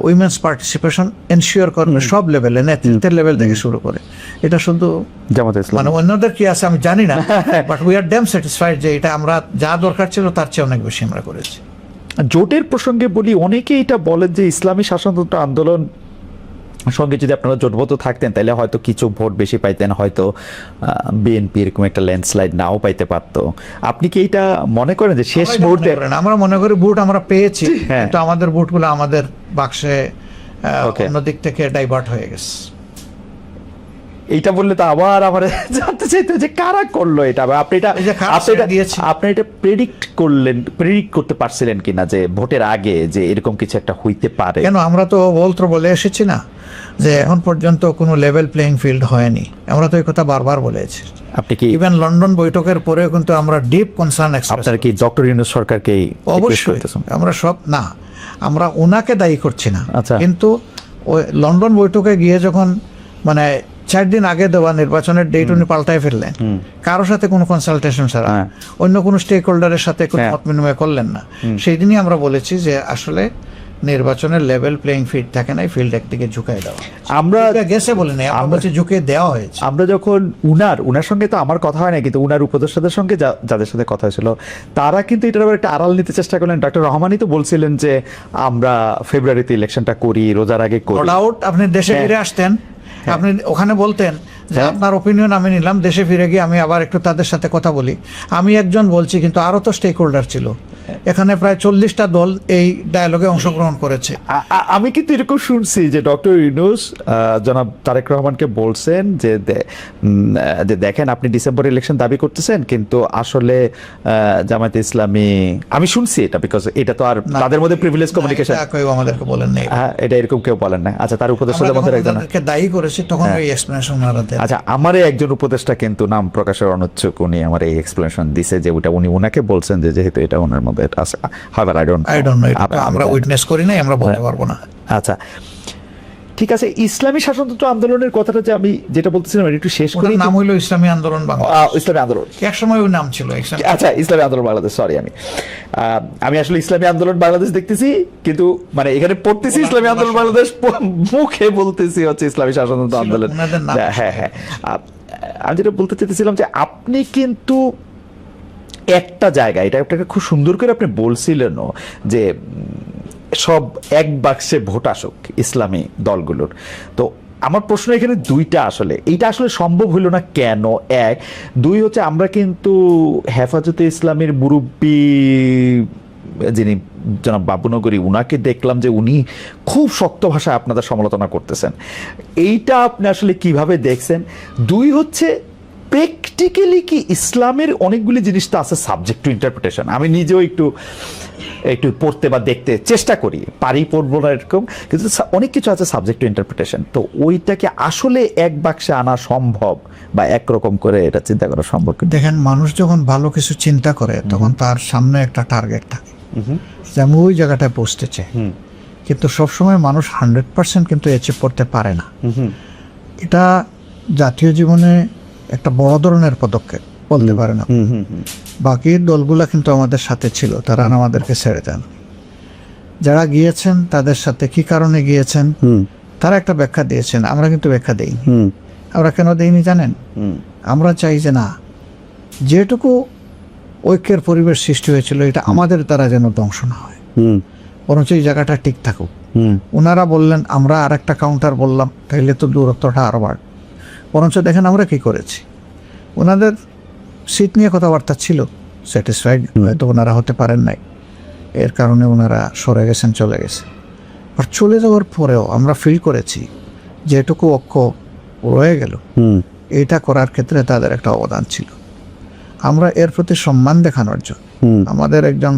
উইমেন্স পার্টিসিপেশন এনশিওর করবে সব লেভেলে, নেতৃত্বের লেভেল থেকে শুরু করে। এটা শুধু জামাতে ইসলাম মানে অন্যদের কি আছে আমি জানি না, but we are damn satisfied যে এটা আমরা যা দরকার ছিল তার চেয়ে অনেক বেশি আমরা করেছি। জোটের প্রসঙ্গে বলি, অনেকে এটা বলেন যে ইসলামী শাসনতন্ত্র আন্দোলন সঙ্গে যদি আপনারা জোটবদ্ধ থাকতেন তাহলে হয়তো কিছু ভোট বেশি পাইতেন, হয়তো বিএনপি এরকম একটা ল্যান্ডস্লাইড নাও পাইতে পারতো। আপনি কি এটা মনে করেন যে শেষ মুহূর্তে? আমরা মনে করি ভোট আমরা পেয়েছি, হ্যাঁ। কিন্তু আমাদের ভোটগুলো আমাদের বাক্সে অন্য দিক থেকে ডাইভার্ট হয়ে গেছে। এইটা বললে তো আবার আমার জানতে চাইতো যে কারা করলো এটা। আপনি এটা আপনি এটা প্রেডিক্ট করতে পারছিলেন কিনা যে ভোটের আগে যে এরকম কিছু একটা হইতে পারে? কেন, আমরা তো বলে এসেছি না যে এখন পর্যন্ত কোনো লেভেল প্লেইং ফিল্ড হয়নি। আমরা তো এই কথা বারবার বলেছি। আপনি কি ইভেন লন্ডন বৈঠকের পরেও কিন্তু আমরা ডিপ কনসার্ন এক্সপ্রেস। আপনারা কি ডক্টর ইউনূস সরকারকে অবশ্যই আমরা সব না, আমরা ওনাকে দায়ী করছি না, আচ্ছা। কিন্তু ওই লন্ডন বৈঠকে গিয়ে যখন মানে 4 দিন আগে দেওয়া নির্বাচনের ডেট উনি পাল্টায় ফেললেন, কারোর সাথে কোনো কনসালটেশন ছাড়া, অন্য কোনো স্টেক হোল্ডারের সাথে কোনো মত বিনিময় করলেন না। সেই দিনই আমরা বলেছি যে আসলে নির্বাচনের লেভেল প্লেইং ফিল্ড থাকে নাই, ফিল্ড একদিকে ঝুঁকাই দেওয়া। আমরা গেছে বলে নেই, আমরা বলছি ঝুঁকে দেওয়া হয়েছে। আমরা যখন উনার সঙ্গে তো আমার কথা হয় না, কিন্তু উনার উপদেষ্টাদের সঙ্গে যাদের সাথে কথা হয়েছিল তারা কিন্তু এটার আবার একটা আড়াল নিতে চেষ্টা করলেন। ডক্টর রহমানই তো বলছিলেন যে আমরা ফেব্রুয়ারিতে ইলেকশনটা করি, রোজার আগে করি। ডাউট আপনি দেশে ফিরে আসতেন, আপনি ওখানে বলতেন যে আপনার ওপিনিয়ন আমি নিলাম, দেশে ফিরে গিয়ে আমি আবার একটু তাদের সাথে কথা বলি। আমি একজন বলছি, কিন্তু আরো তো স্টেক হোল্ডার ছিল, এখানে প্রায় 40টা দল এই ডায়ালগে অংশগ্রহণ করেছে। আমি কিন্তু এরকম শুনছি যে ডক্টর ইউনূস জনাব তারেক রহমানকে বলছেন যে দেখেন আপনি ডিসেম্বর ইলেকশন দাবি করতেছেন, কিন্তু আসলে জামায়াতে ইসলামী, আমি শুনছি এটা, বিকজ এটা তো আর তাদের মধ্যে প্রিভিলেজ কমিউনিকেশন। কেউ আমাদেরকে বলেন নাই, হ্যাঁ, এটা এরকম কেউ বলেন না। আচ্ছা, তার উপদেষ্টাদের মধ্যে একজন দায়ী করেছে, তখন ওই এক্সপ্লেনেশন ওনারা দেন। আচ্ছা, আমারই একজন উপদেষ্টা কিন্তু নাম প্রকাশের অনুচ্ছুক, উনি আমার এই এক্সপ্লেনেশন দিছে যে ওটা উনি ওনাকে বলছেন যে যেহেতু এটা ওনার মধ্যে আছে। হাওয়ার আই ডোন্ট নো, আমরা উইটনেস করি নাই, আমরা বলতে পারবো না। আচ্ছা, ঠিক আছে। ইসলামী শাসনতন্ত্র আন্দোলনের কথাটা যে আমি যেটা বলতেছিলাম এটা একটু শেষ করি। নাম হইলো ইসলামী আন্দোলন বাংলাদেশ। ইসলামী আন্দোলন এক সময় ওই নাম ছিল। আচ্ছা, ইসলামী আন্দোলন বাংলাদেশ, সরি, আমি আসলে ইসলামী আন্দোলন বাংলাদেশ দেখতেছি, কিন্তু মানে এখানে পড়তেছি ইসলামী আন্দোলন বাংলাদেশ, মুখে বলতেছি হচ্ছে ইসলামী শাসনতন্ত্র আন্দোলন। হ্যাঁ হ্যাঁ, আমি যেটা বলতে চাইতেছিলাম যে আপনি কিন্তু একটা জায়গায় এটা আপনাকে খুব সুন্দর করে আপনি বলছিলেনও যে সব এক বাক্সে ভোট আসুক ইসলামী দলগুলোর। তো আমার প্রশ্ন এখানে দুইটা, আসলে এইটা আসলে সম্ভব হইল না কেন? এক, দুই হচ্ছে আমরা কিন্তু হেফাজতে ইসলামের মুরব্বী যিনি জনাব বাবুনগরী, উনাকে দেখলাম যে উনি খুব শক্ত ভাষায় আপনাদের সমালোচনা করতেছেন। এইটা আপনি আসলে কিভাবে দেখছেন? দুই হচ্ছে প্র্যাকটিক্যালি কি ইসলামের অনেকগুলি জিনিস তো আছে সাবজেক্ট টু ইন্টারপ্রিটেশন। আমি নিজেও একটু পড়তে বা দেখতে চেষ্টা করি, পড়বো না এরকম, কিন্তু অনেক কিছু আছে সাবজেক্ট টু ইন্টারপ্রিটেশন। তো ওইটাকে আসলে এক বাক্সে আনা সম্ভব বা একরকম করে এটা চিন্তা করা সম্ভব? দেখেন, মানুষ যখন ভালো কিছু চিন্তা করে তখন তার সামনে একটা টার্গেট থাকে, যেমন ওই জায়গাটায় পৌঁছতে চায়, কিন্তু সবসময় মানুষ 100% কিন্তু অ্যাচিভ করতে পারে না। এটা জাতীয় জীবনে একটা বড় ধরনের পদক্ষেপ বলতে পারে না। বাকি দলগুলা কিন্তু আমাদের সাথে ছিল, তারা আমাদেরকে ছেড়ে দেন। যারা গিয়েছেন তাদের সাথে কি কারণে গিয়েছেন তারা একটা ব্যাখ্যা দিয়েছেন, আমরা কিন্তু ব্যাখ্যা দেইনি। আমরা কেন দেইনি জানেন? আমরা চাই যে না, যেটুকু ঐক্যের পরিবেশ সৃষ্টি হয়েছিল এটা আমাদের দ্বারা যেন ধ্বংস না হয়, বরঞ্চ এই জায়গাটা ঠিক থাকুক। ওনারা বললেন, আমরা আর একটা কাউন্টার বললাম, তাইলে তো দূরত্বটা আরো বাড়বে। বরঞ্চ দেখেন আমরা কি করেছি, ওনাদের সিট নিয়ে কথাবার্তা ছিল, স্যাটিসফাইড হয়তো ওনারা হতে পারেন নাই, এর কারণে ওনারা সরে গেছেন, চলে গেছে। আর চলে যাওয়ার পরেও আমরা ফিল করেছি যেটুকু ঐক্য রয়ে গেল, এটা করার ক্ষেত্রে তাদের একটা অবদান ছিল। আমরা এর প্রতি সম্মান দেখানোর জন্য আমাদের একজন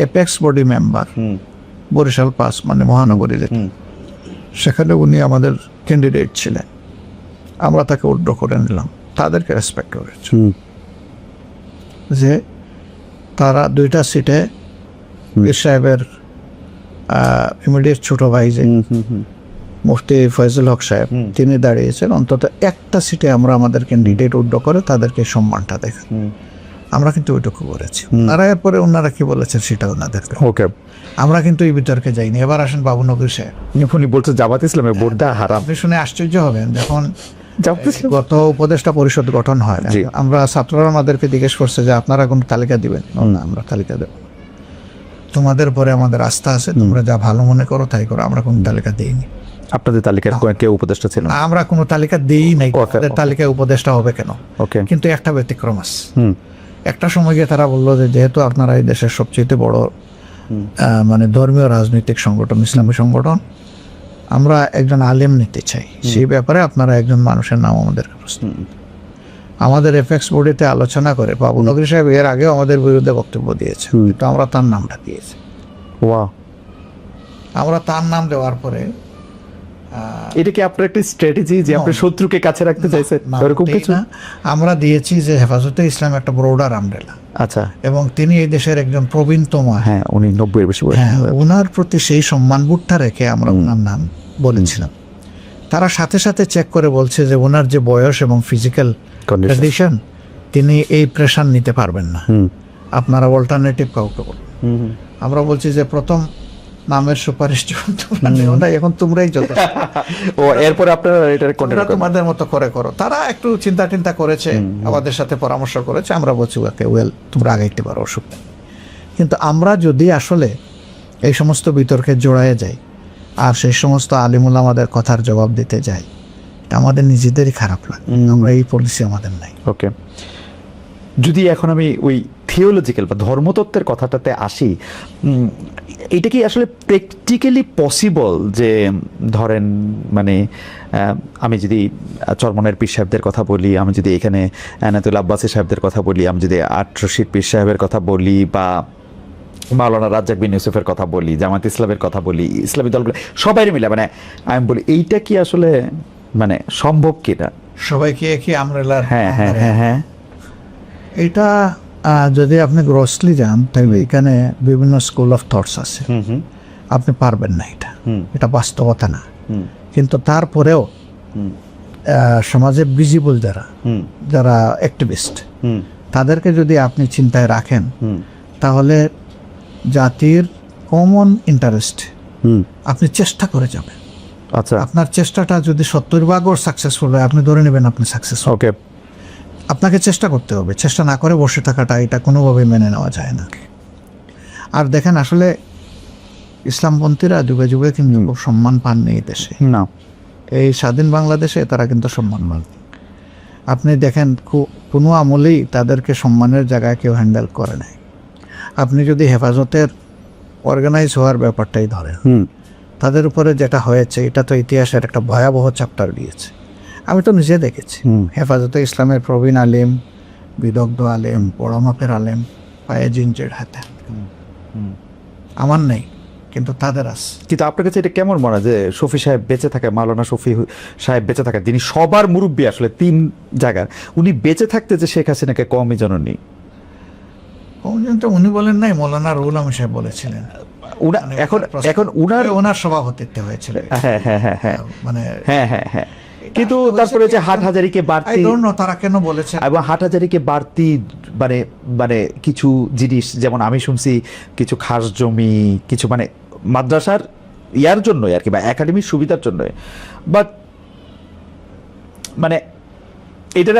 এপেক্স বডি মেম্বার বরিশাল 5 মানে মহানগরী, সেখানে উনি আমাদের ক্যান্ডিডেট ছিলেন, আমরা তাকে উইথড্র করে নিলাম। তাদেরকে রেসপেক্ট করেছে যে তারা 2টা সিটে পীর সাহেবের ইমিডিয়েট ছোট ভাই যে মুফতি ফয়জুল হক সাহেব, তিনি দাঁড়িয়েছেন। অন্তত একটা সিটে আমরা আমাদের ক্যান্ডিডেট উড্ড করে তাদেরকে সম্মানটা দেখা, আমরা কিন্তু ওইটুকু করেছি। তারা এরপরে ওনারা কি বলেছেন সেটা ওনাদের, ওকে, আমরা কিন্তু এই বিতর্কে যাইনি। এবার আসেন বাবু নগর সাহেব, উনি বলছে জামাত ইসলামের ভোট দেওয়া হারাম। আপনি শুনে আশ্চর্য হবেন, যখন জামাত ইসলাম গত উপদেষ্টা পরিষদ গঠন হয়, জি। আমরা ছাত্ররা আমাদেরকে জিজ্ঞেস করছে যে আপনারা কোন তালিকা দিবেন? না, আমরা তালিকা দেব, তোমাদের পরে আমাদের আস্থা আছে, তোমরা যা ভালো মনে করো তাই করো, আমরা কোনো তালিকা দিইনি। আপনাদের তালিকার কেউ উপদেষ্টা ছিল না? আমরা কোনো তালিকা দিই নাই, Okay, আমাদের তালিকায় উপদেষ্টা হবে কেন? ওকে, কিন্তু একটা ব্যতিক্রম আছে। হুম, একটা সময় গিয়ে তারা বললো যে যেহেতু আপনারা এই দেশের সবচেয়ে বড় মানে ধর্মীয় রাজনৈতিক সংগঠন, ইসলামী সংগঠন, আমরা একজন আলেম নিতে চাই, সেই ব্যাপারে আপনারা একজন মানুষের নাম আমাদের প্রশ্ন। আমাদের এফএক্স বোর্ডেতে আলোচনা করে বাবু নগরী সাহেব এর আগেও আমাদের বিরুদ্ধে বক্তব্য দিয়েছে, তো আমরা তার নামটা দিয়েছি। ওয়াও, আমরা তার নাম দেওয়ার পরে এটা কি আপনার একটা স্ট্র্যাটেজি যে আপনি শত্রুকে কাছে রাখতে চাইছেন, না, এরকম ওটাই কিছু? না। আমরা দিয়েছি যে হেফাজতে ইসলাম একটা ব্রোডার আমব্রেলা, আচ্ছা, এবং তিনি এই দেশের একজন প্রবীণতম, হ্যাঁ, উনি 90 এর বেশি বয়স। হ্যাঁ, ওনার প্রতি সেই সম্মানবোধটা রেখে আমরা ওনার নাম বলেছিলাম। তারা সাথে সাথে চেক করে বলছে যে ওনার যে বয়স এবং ফিজিক্যাল Condition. কন্ডিশন, তিনি এই প্রেশার নিতে পারবেন না, আপনারা অল্টারনেটিভ কাউকে বলুন। আমরা বলছি যে প্রথম নামের সুপারিশ তোমরা নিও না, এখন তোমরাই যত ও, এরপরে আপনারা এটা কন্টিনিউ করুন। তোমাদের মতো করে করো। তারা একটু চিন্তা টিন্তা করেছে, আমাদের সাথে পরামর্শ করেছে, আমরা বলছি ওকে ওয়েল, তোমরা আগাইতে পারো, অসুবিধা নেই। কিন্তু আমরা যদি আসলে এই সমস্ত বিতর্কে জড়ায় যাই আর সেই সমস্ত আলিমুল আমাদের কথার জবাব দিতে যাই, এটা আমাদের নিজেদেরই খারাপ লাগে। আমরা এই পলিসি আমাদের নাই। ওকে, যদি এখন আমি ওই থিওলজিক্যাল বা ধর্মতত্ত্বের কথাটাতে আসি, এটা কি আসলে প্র্যাকটিক্যালি পসিবল যে ধরেন মানে আমি যদি চরমনের পীর সাহেবদের কথা বলি, আমি যদি এখানে এনায়েতুল আব্বাসী সাহেবদের কথা বলি, আমি যদি আট রশিদ পীর সাহেবের কথা বলি, বা মাওলানা রাজ্জাক বিন ইউসুফের কথা বলি, জামাত ইসলামের কথা বলি, ইসলামী দলগুলো সবাই মিলে, মানে আমি বলি এইটা কি আসলে মানে সম্ভব কিনা? সবাইকে একই আমরেলার, হ্যাঁ হ্যাঁ হ্যাঁ হ্যাঁ, এটা যদি আপনি গ্রসলি যান তাহলে এখানে বিভিন্ন স্কুল অফ থটস আছে, আপনি পারবেন না, এটা বাস্তবতা না। কিন্তু তারপরেও সমাজে ভিজিবল যারা অ্যাক্টিভিস্ট, তাদেরকে যদি আপনি চিন্তায় রাখেন, তাহলে জাতির কমন ইন্টারেস্ট আপনি চেষ্টা করে যাবেন। আচ্ছা, আপনার চেষ্টাটা যদি 70% সাকসেসফুল হয়, আপনি ধরে নেবেন আপনি সাকসেসফুল। ওকে, আপনাকে চেষ্টা করতে হবে, চেষ্টা না করে বসে থাকাটা এটা কোনোভাবেই মেনে নেওয়া যায় না। আর দেখেন, আসলে ইসলামপন্থীরা যুগে যুগে কিন্তু খুব সম্মান পাননি এই দেশে। না, এই স্বাধীন বাংলাদেশে তারা কিন্তু সম্মান পান। আপনি দেখেন কোনো আমলেই তাদেরকে সম্মানের জায়গায় কেউ হ্যান্ডেল করে নাই। আপনি যদি হেফাজতের অর্গানাইজ হওয়ার ব্যাপারটাই ধরেন, তাদের উপরে যেটা হয়েছে এটা তো ইতিহাসের একটা ভয়াবহ চ্যাপ্টার দিয়েছে। আমি তো নিজে দেখেছি হেফাজতে ইসলামের প্রবীণ আলেম, বিদগ্ধ আলেম, বড় মাপের আলেম পায়ে জিনজের হাতে, আমার নেই কিন্তু তাদের আছে। কিন্তু আপনার কাছে এটা কেমন মনে হয় যে শফি সাহেব বেঁচে থাকে, মাওলানা শফি সাহেব বেঁচে থাকে, তিনি সবার মুরব্বী আসলে 3 জায়গার, উনি বেঁচে থাকতে যে শেখ হাসিনাকে কমই জননী? উনি বলেন নাই, মৌলানা রুহুল আমিন সাহেব বলেছিলেন। এখন ওনার সভাপতিত্বে হয়েছিল। হ্যাঁ হ্যাঁ হ্যাঁ হ্যাঁ, মানে হ্যাঁ হ্যাঁ হ্যাঁ, কিন্তু তারপরে যে হাটহাজারীকে বাড়তি, তারা কেন বলেছে, এবং হাটহাজারীকে বাড়তি মানে মানে কিছু জিনিস, যেমন আমি শুনছি কিছু খাস জমি, কিছু মানে মাদ্রাসার ইয়ার জন্য আর কি, বা একাডেমির সুবিধার জন্য, বাট মানে এটার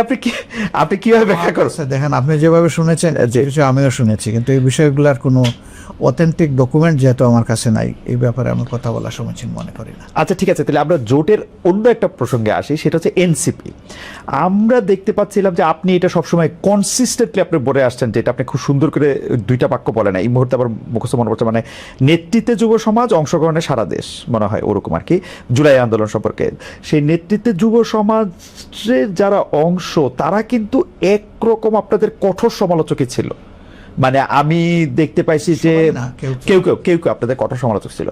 আপনি কিভাবে ব্যাখ্যা করছেন? দেখেন, আপনি যেভাবে শুনেছেন আমিও শুনেছি, কিন্তু এই বিষয়গুলোর কোনো অথেন্টিক ডকুমেন্ট যেহেতু আমার কাছে নাই, এই ব্যাপারে আমি কথা বলা সমীচীন মনে করি না। আচ্ছা ঠিক আছে, তাহলে আমরা জোটের অন্য একটা প্রসঙ্গে আসি, সেটা হচ্ছে এনসিপি। আমরা দেখতে পাচ্ছিলাম যে আপনি এটা সবসময় কনসিস্টেন্টলি আপনি বলে আসছেন, যে এটা আপনি খুব সুন্দর করে 2টা বাক্য বলেন, এই মুহূর্তে আবার মুখস্থ মনে পড়ছে, মানে নেতৃত্বে যুব সমাজ, অংশগ্রহণে সারা দেশ, মনে হয় ওরকম আর কি, জুলাই আন্দোলন সম্পর্কে। সেই নেতৃত্বে যুব সমাজের যারা অংশ, তারা কিন্তু একরকম আপনাদের কঠোর সমালোচকই ছিল। মানে আমি দেখতে পাইছি যে কেউ কেউ আপনাদের কঠোর সমালোচক ছিল।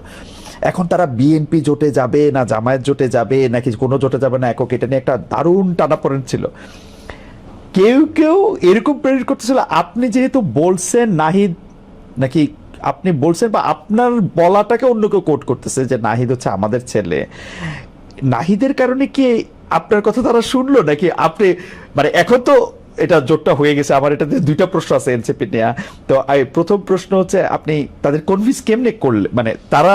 এখন তারা বিএনপি জোটে যাবে না জামায়াত জোটে যাবে নাকি কোনো জোটে যাবে না একক, এটা নিয়ে একটা দারুণ টানাপোড়েন ছিল। কেউ এরকম প্রেরিত করতেছিল, আপনি যেহেতু বলছেন নাহিদ নাকি আপনি বলছেন বা আপনার বলাটাকে অন্য কেউ কোট করতেছে যে নাহিদ হচ্ছে আমাদের ছেলে, নাহিদের কারণে কি আপনার কথা তারা শুনলো নাকি আপনি, মানে এখন তো এটা জোটটা হয়ে গেছে। আমার এটাতে দুইটা প্রশ্ন আছে এনসিপি নিয়ে। তো প্রথম প্রশ্ন হচ্ছে আপনি তাদের কনভিন্স কেমনে করলে, মানে তারা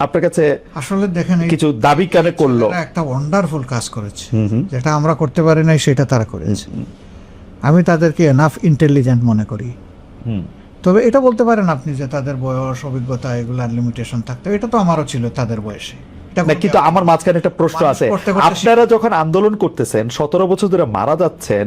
আপনার কাছে আসলে দেখেন কিছু দাবি কেন করলো? এরা একটা ওয়ান্ডারফুল কাজ করেছে, যেটা আমরা করতে পারি নাই সেটা তারা করেছে। আমি তাদেরকে এনাফ ইন্টেলিজেন্ট মনে করি। তবে এটা বলতে পারেন আপনি যে তাদের বয়স, অভিজ্ঞতা, এগুলার লিমিটেশন থাকতে, এটা তো আমারও ছিল তাদের বয়সে। না, কিন্তু আমার মাঝখানে একটা প্রশ্ন আছে। আপনারা যখন আন্দোলন করতেছেন, 17 বছর ধরে মারা যাচ্ছেন,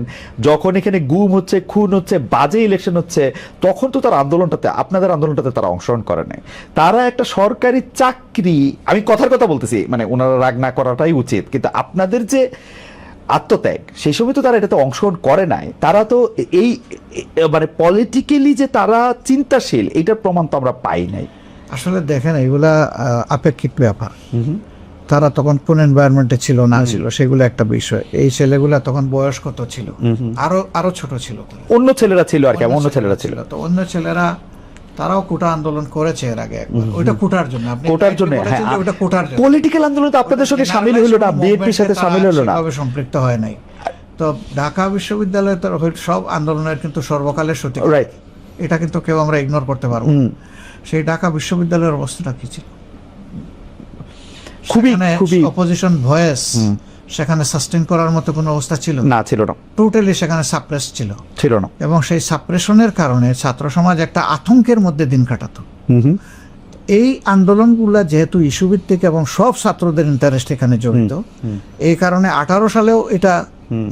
যখন এখানে গুম হচ্ছে, খুন হচ্ছে, বাজে ইলেকশন হচ্ছে, তখন তো তার আন্দোলনটাতে, আপনাদের আন্দোলনটাতে তারা অংশগ্রহণ করে নাই। তারা একটা সরকারি চাকরি, আমি কথার কথা বলতেছি, মানে ওনারা রাগ না করাটাই উচিত, কিন্তু আপনাদের যে আত্মত্যাগ, সেই সময় তো তারা এটাতে অংশগ্রহণ করে নাই। তারা তো এই মানে পলিটিক্যালি যে তারা চিন্তাশীল, এইটার প্রমাণ তো আমরা পাই নাই। আসলে দেখেন এগুলা আপেক্ষিক ব্যাপার। তারা তখন কোন এনভায়রনমেন্টে ছিল না ছিল সেগুলো একটা বিষয়। এই ছেলেগুলা তখন বয়স কত ছিল, আরো ছোট ছিল, অন্য ছেলেরা ছিল আর কি, অন্য ছেলেরা ছিল। তো অন্য ছেলেরা তারাও কোটা আন্দোলন করেছে এর আগে একবার। ওইটা কোটার জন্য, আপনি কোটার জন্য, বলেছেন যে ওটা কোটার জন্য। পলিটিক্যাল আন্দোলন তো আপনাদের সঙ্গে শামিল হলো না, বিএনপির সাথে শামিল হলো না, সেভাবে সম্পৃক্ত হয় নাই। তো ঢাকা বিশ্ববিদ্যালয়ের তরফে সব আন্দোলনের কিন্তু সর্বকালের সঠিক, রাইট, এটা কিন্তু কেউ আমরা ইগনোর করতে পারবো না। সেই ঢাকা বিশ্ববিদ্যালয়ের অবস্থাটা কি ছিল? খুবই খুবই অপোজিশন ভয়েস সেখানে সাস্টেইন করার মতো কোনো অবস্থা ছিল না, ছিল না, টোটালি সেখানে সাপ্রেস ছিল না। এবং সেই সাপ্রেশনের কারণে ছাত্র সমাজ একটা আতঙ্কের মধ্যে দিন কাটাতো। এই আন্দোলনগুলা যেহেতু ইস্যু ভিত্তিক এবং সব ছাত্রদের ইন্টারেস্ট এখানে জড়িত, এই কারণে 18 সালেও এটা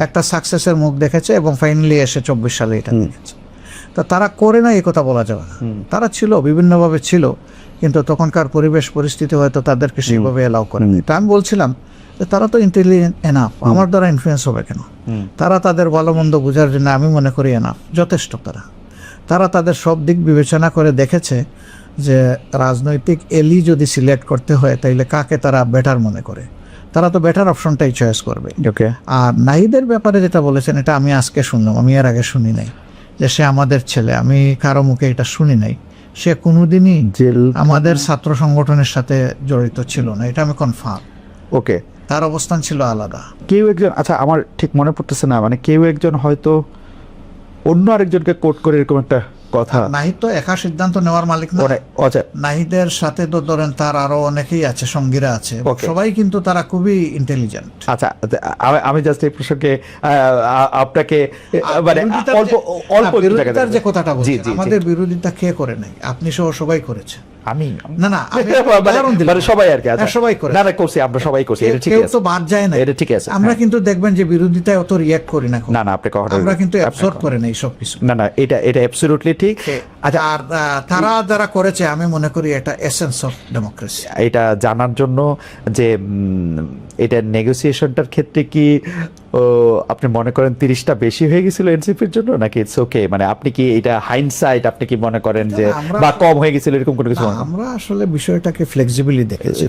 একটা সাকসেসের মুখ দেখেছে এবং ফাইনালি এসে 24 সালে এটা দেখেছে। তা তারা করে না এই কথা বলা যাবে না, তারা ছিল, বিভিন্নভাবে ছিল, কিন্তু তখনকার পরিবেশ পরিস্থিতি হয়তো তাদেরকে সেইভাবে এলাও করেনি। তা আমি বলছিলাম যে তারা তো ইন্টেলিজেন্ট এনাফ, আমার দ্বারা ইনফ্লুয়েন্স হবে কেন? তারা তাদের ভালো মন্দ বোঝার জন্য আমি মনে করি এনাফ, যথেষ্ট। তারা তাদের সব দিক বিবেচনা করে দেখেছে যে রাজনৈতিক এলি যদি সিলেক্ট করতে হয় তাইলে কাকে তারা বেটার মনে করে, তারা তো বেটার অপশনটাই চয়েস করবে। আর নাহিদের ব্যাপারে যেটা বলেছেন, এটা আমি আজকে শুনলাম, আমি এর আগে শুনি নাই যে সে আমাদের ছেলে। আমি কারো মুখে এটা শুনি নাই। সে কোনোদিনই আমাদের ছাত্র সংগঠনের সাথে জড়িত ছিল না, এটা আমি কনফার্ম। ওকে, তার অবস্থান ছিল আলাদা। কেউ একজন, আচ্ছা আমার ঠিক মনে পড়তেছে না, মানে কেউ একজন হয়তো অন্য আরেকজনকে কোট করে এরকম একটা কথা। নাহিদ তো একা সিদ্ধান্ত নেওয়ার মালিক না। নাহিদের সাথে তো ধরেন তার আরো অনেকেই আছে, সঙ্গীরা আছে, সবাই কিন্তু তারা খুবই ইন্টেলিজেন্ট। আচ্ছা, আমি জাস্ট এই প্রসঙ্গে আপনাকে মানে অল্প বিরোধিতার যে কথাটা বলছি, আমাদের বিরোধিতা কে করে নাই? আপনি সহ সবাই করেছে। আমি না মানে সবাই আর কি, সবাই করে, না করছি, আমরা সবাই করছি, এটা ঠিক আছে, আছে, তো বাদ যায় না, এটা ঠিক আছে। আমরা কিন্তু দেখবেন যে বিরোধিতায় অত রিঅ্যাক্ট করি না, না আপনি কখনো, আমরা কিন্তু অ্যাবসর্ব করে নাই সবকিছু। না এটা অ্যাবসলিউটলি ঠিক। আচ্ছা, আর তারা যারা করেছে আমি মনে করি এটা এসেন্স অফ ডেমোক্রেসি। এটা জানার জন্য যে এটা নেগোসিয়েশনটার ক্ষেত্রে কি আপনি মনে করেন 30টা বেশি হয়ে গেছিল এনসিপির জন্য, নাকি ইটস ওকে? মানে আপনি কি এটা হাইন্ডসাইট, আপনি কি মনে করেন যে বা কম হয়ে গেছিল এরকম কোনো কিছু? আমরা আসলে বিষয়টাকে ফ্লেক্সিবলি দেখেছি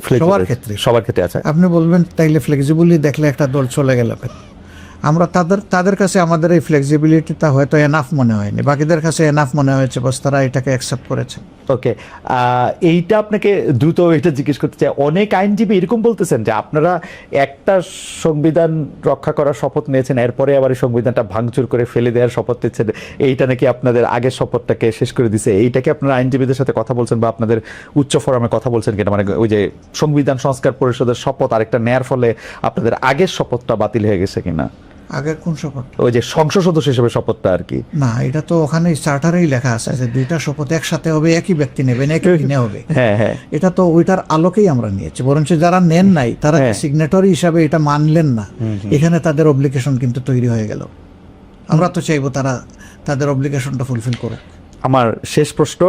সবার ক্ষেত্রে আছে। আপনি বলবেন তাইলে ফ্লেক্সিবলি দেখলে একটা দল চলে গেল, আমরা তাদের কাছে আমাদের এই ফ্লেক্সিবিলিটিটা হয়তো এনাফ মনে হয়নি, বাকিদের কাছে এনাফ মনে হয়েছে, বাস তারা এটাকে অ্যাকসেপ্ট করেছে। ওকে, এইটা আপনাকে দ্রুত এটা জিজ্ঞেস করতে চাই। অনেক আইনজীবী এরকম বলতেছেন যে আপনারা একটা সংবিধান রক্ষা করার শপথ নিয়েছেন, এরপরে আবার এই সংবিধানটা ভাঙচুর করে ফেলে দেওয়ার শপথ নিচ্ছেন, এইটা নাকি আপনাদের আগের শপথটাকে শেষ করে দিছে। এইটাকে আপনারা আইনজীবীদের সাথে কথা বলছেন বা আপনাদের উচ্চ ফোরামে কথা বলছেন কিনা? মানে ওই যে সংবিধান সংস্কার পরিষদের শপথ আরেকটা নেয়ার ফলে আপনাদের আগের শপথটা বাতিল হয়ে গেছে কিনা? আগের কোন শপথ? ওই যে সংসদ সদস্য হিসেবে শপথটা আর কি। না, এটা তো ওখানে চার্টারেই লেখা আছে যে দুইটা শপথ একসাথে হবে, একই ব্যক্তি নেবেন, একই দিনে হবে। হ্যাঁ, এটা তো ওইটার আলোকেই আমরা নিয়েছি, বরঞ্চ যারা নেন নাই তারা সিগনেটরি হিসাবে এটা মানলেন না, এখানে তাদের অব্লিগেশন কিন্তু তৈরি হয়ে গেল। আমরা তো চাইবো তারা তাদের অব্লিগেশনটা ফুলফিল করুক। আমার শেষ প্রশ্ন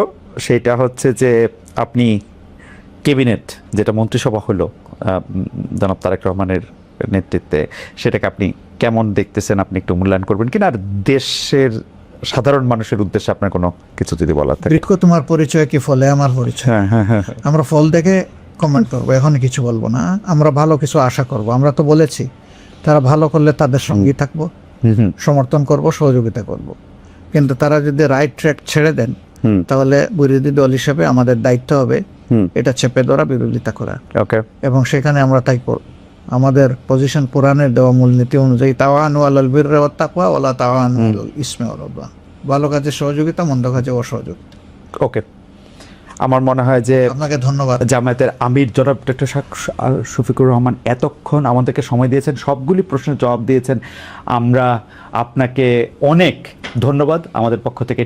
সেটা হচ্ছে যে আপনি ক্যাবিনেট, যেটা মন্ত্রিসভা হলো জনাব তারেক রহমানের নেতৃত্বে, সেটাকে আপনি কেমন দেখতেছেন? আপনি একটু মূল্যায়ন করবেন কিনা? আর দেশের সাধারণ মানুষের উদ্দেশ্যে আপনার কোনো কিছু যদি বলার থাকে। তোমার পরিচয় কি ফলে আমার পরিচয়? হ্যাঁ, আমরা ফল দেখে কমেন্ট করবো, এখন কিছু বলবো না। আমরা ভালো কিছু আশা করব, আমরা তো বলেছি তারা ভালো করলে তাদের সঙ্গেই থাকবো, সমর্থন করব, সহযোগিতা করব। কিন্তু তারা যদি রাইট ট্র্যাক ছেড়ে দেন তাহলে বিরোধী দল হিসেবে আমাদের দায়িত্ব হবে এটা চেপে ধরা, বিরোধিতা করা। ওকে, এবং সেখানে আমরা তাই করব। আমাদের পজিশন পুরাণের দেওয়া মূলনীতি অনুযায়ী তাওয়ানু আলাল বিররি ওয়াত তাকওয়া ওয়ালা তাওয়ানু আলাল ইসমি ওয়াল উদওয়ান। ভালো কাজে সহযোগিতা, মন্দ কাজে অসহযোগিতা। ওকে, আমার মনে হয় যে আপনাকে ধন্যবাদ। জামায়াতের আমির জনাব ডক্টর শফিকুর রহমান এতক্ষণ আমাদেরকে সময় দিয়েছেন, সবগুলি প্রশ্নের জবাব দিয়েছেন। আমরা আপনাকে অনেক ধন্যবাদ আমাদের পক্ষ থেকে।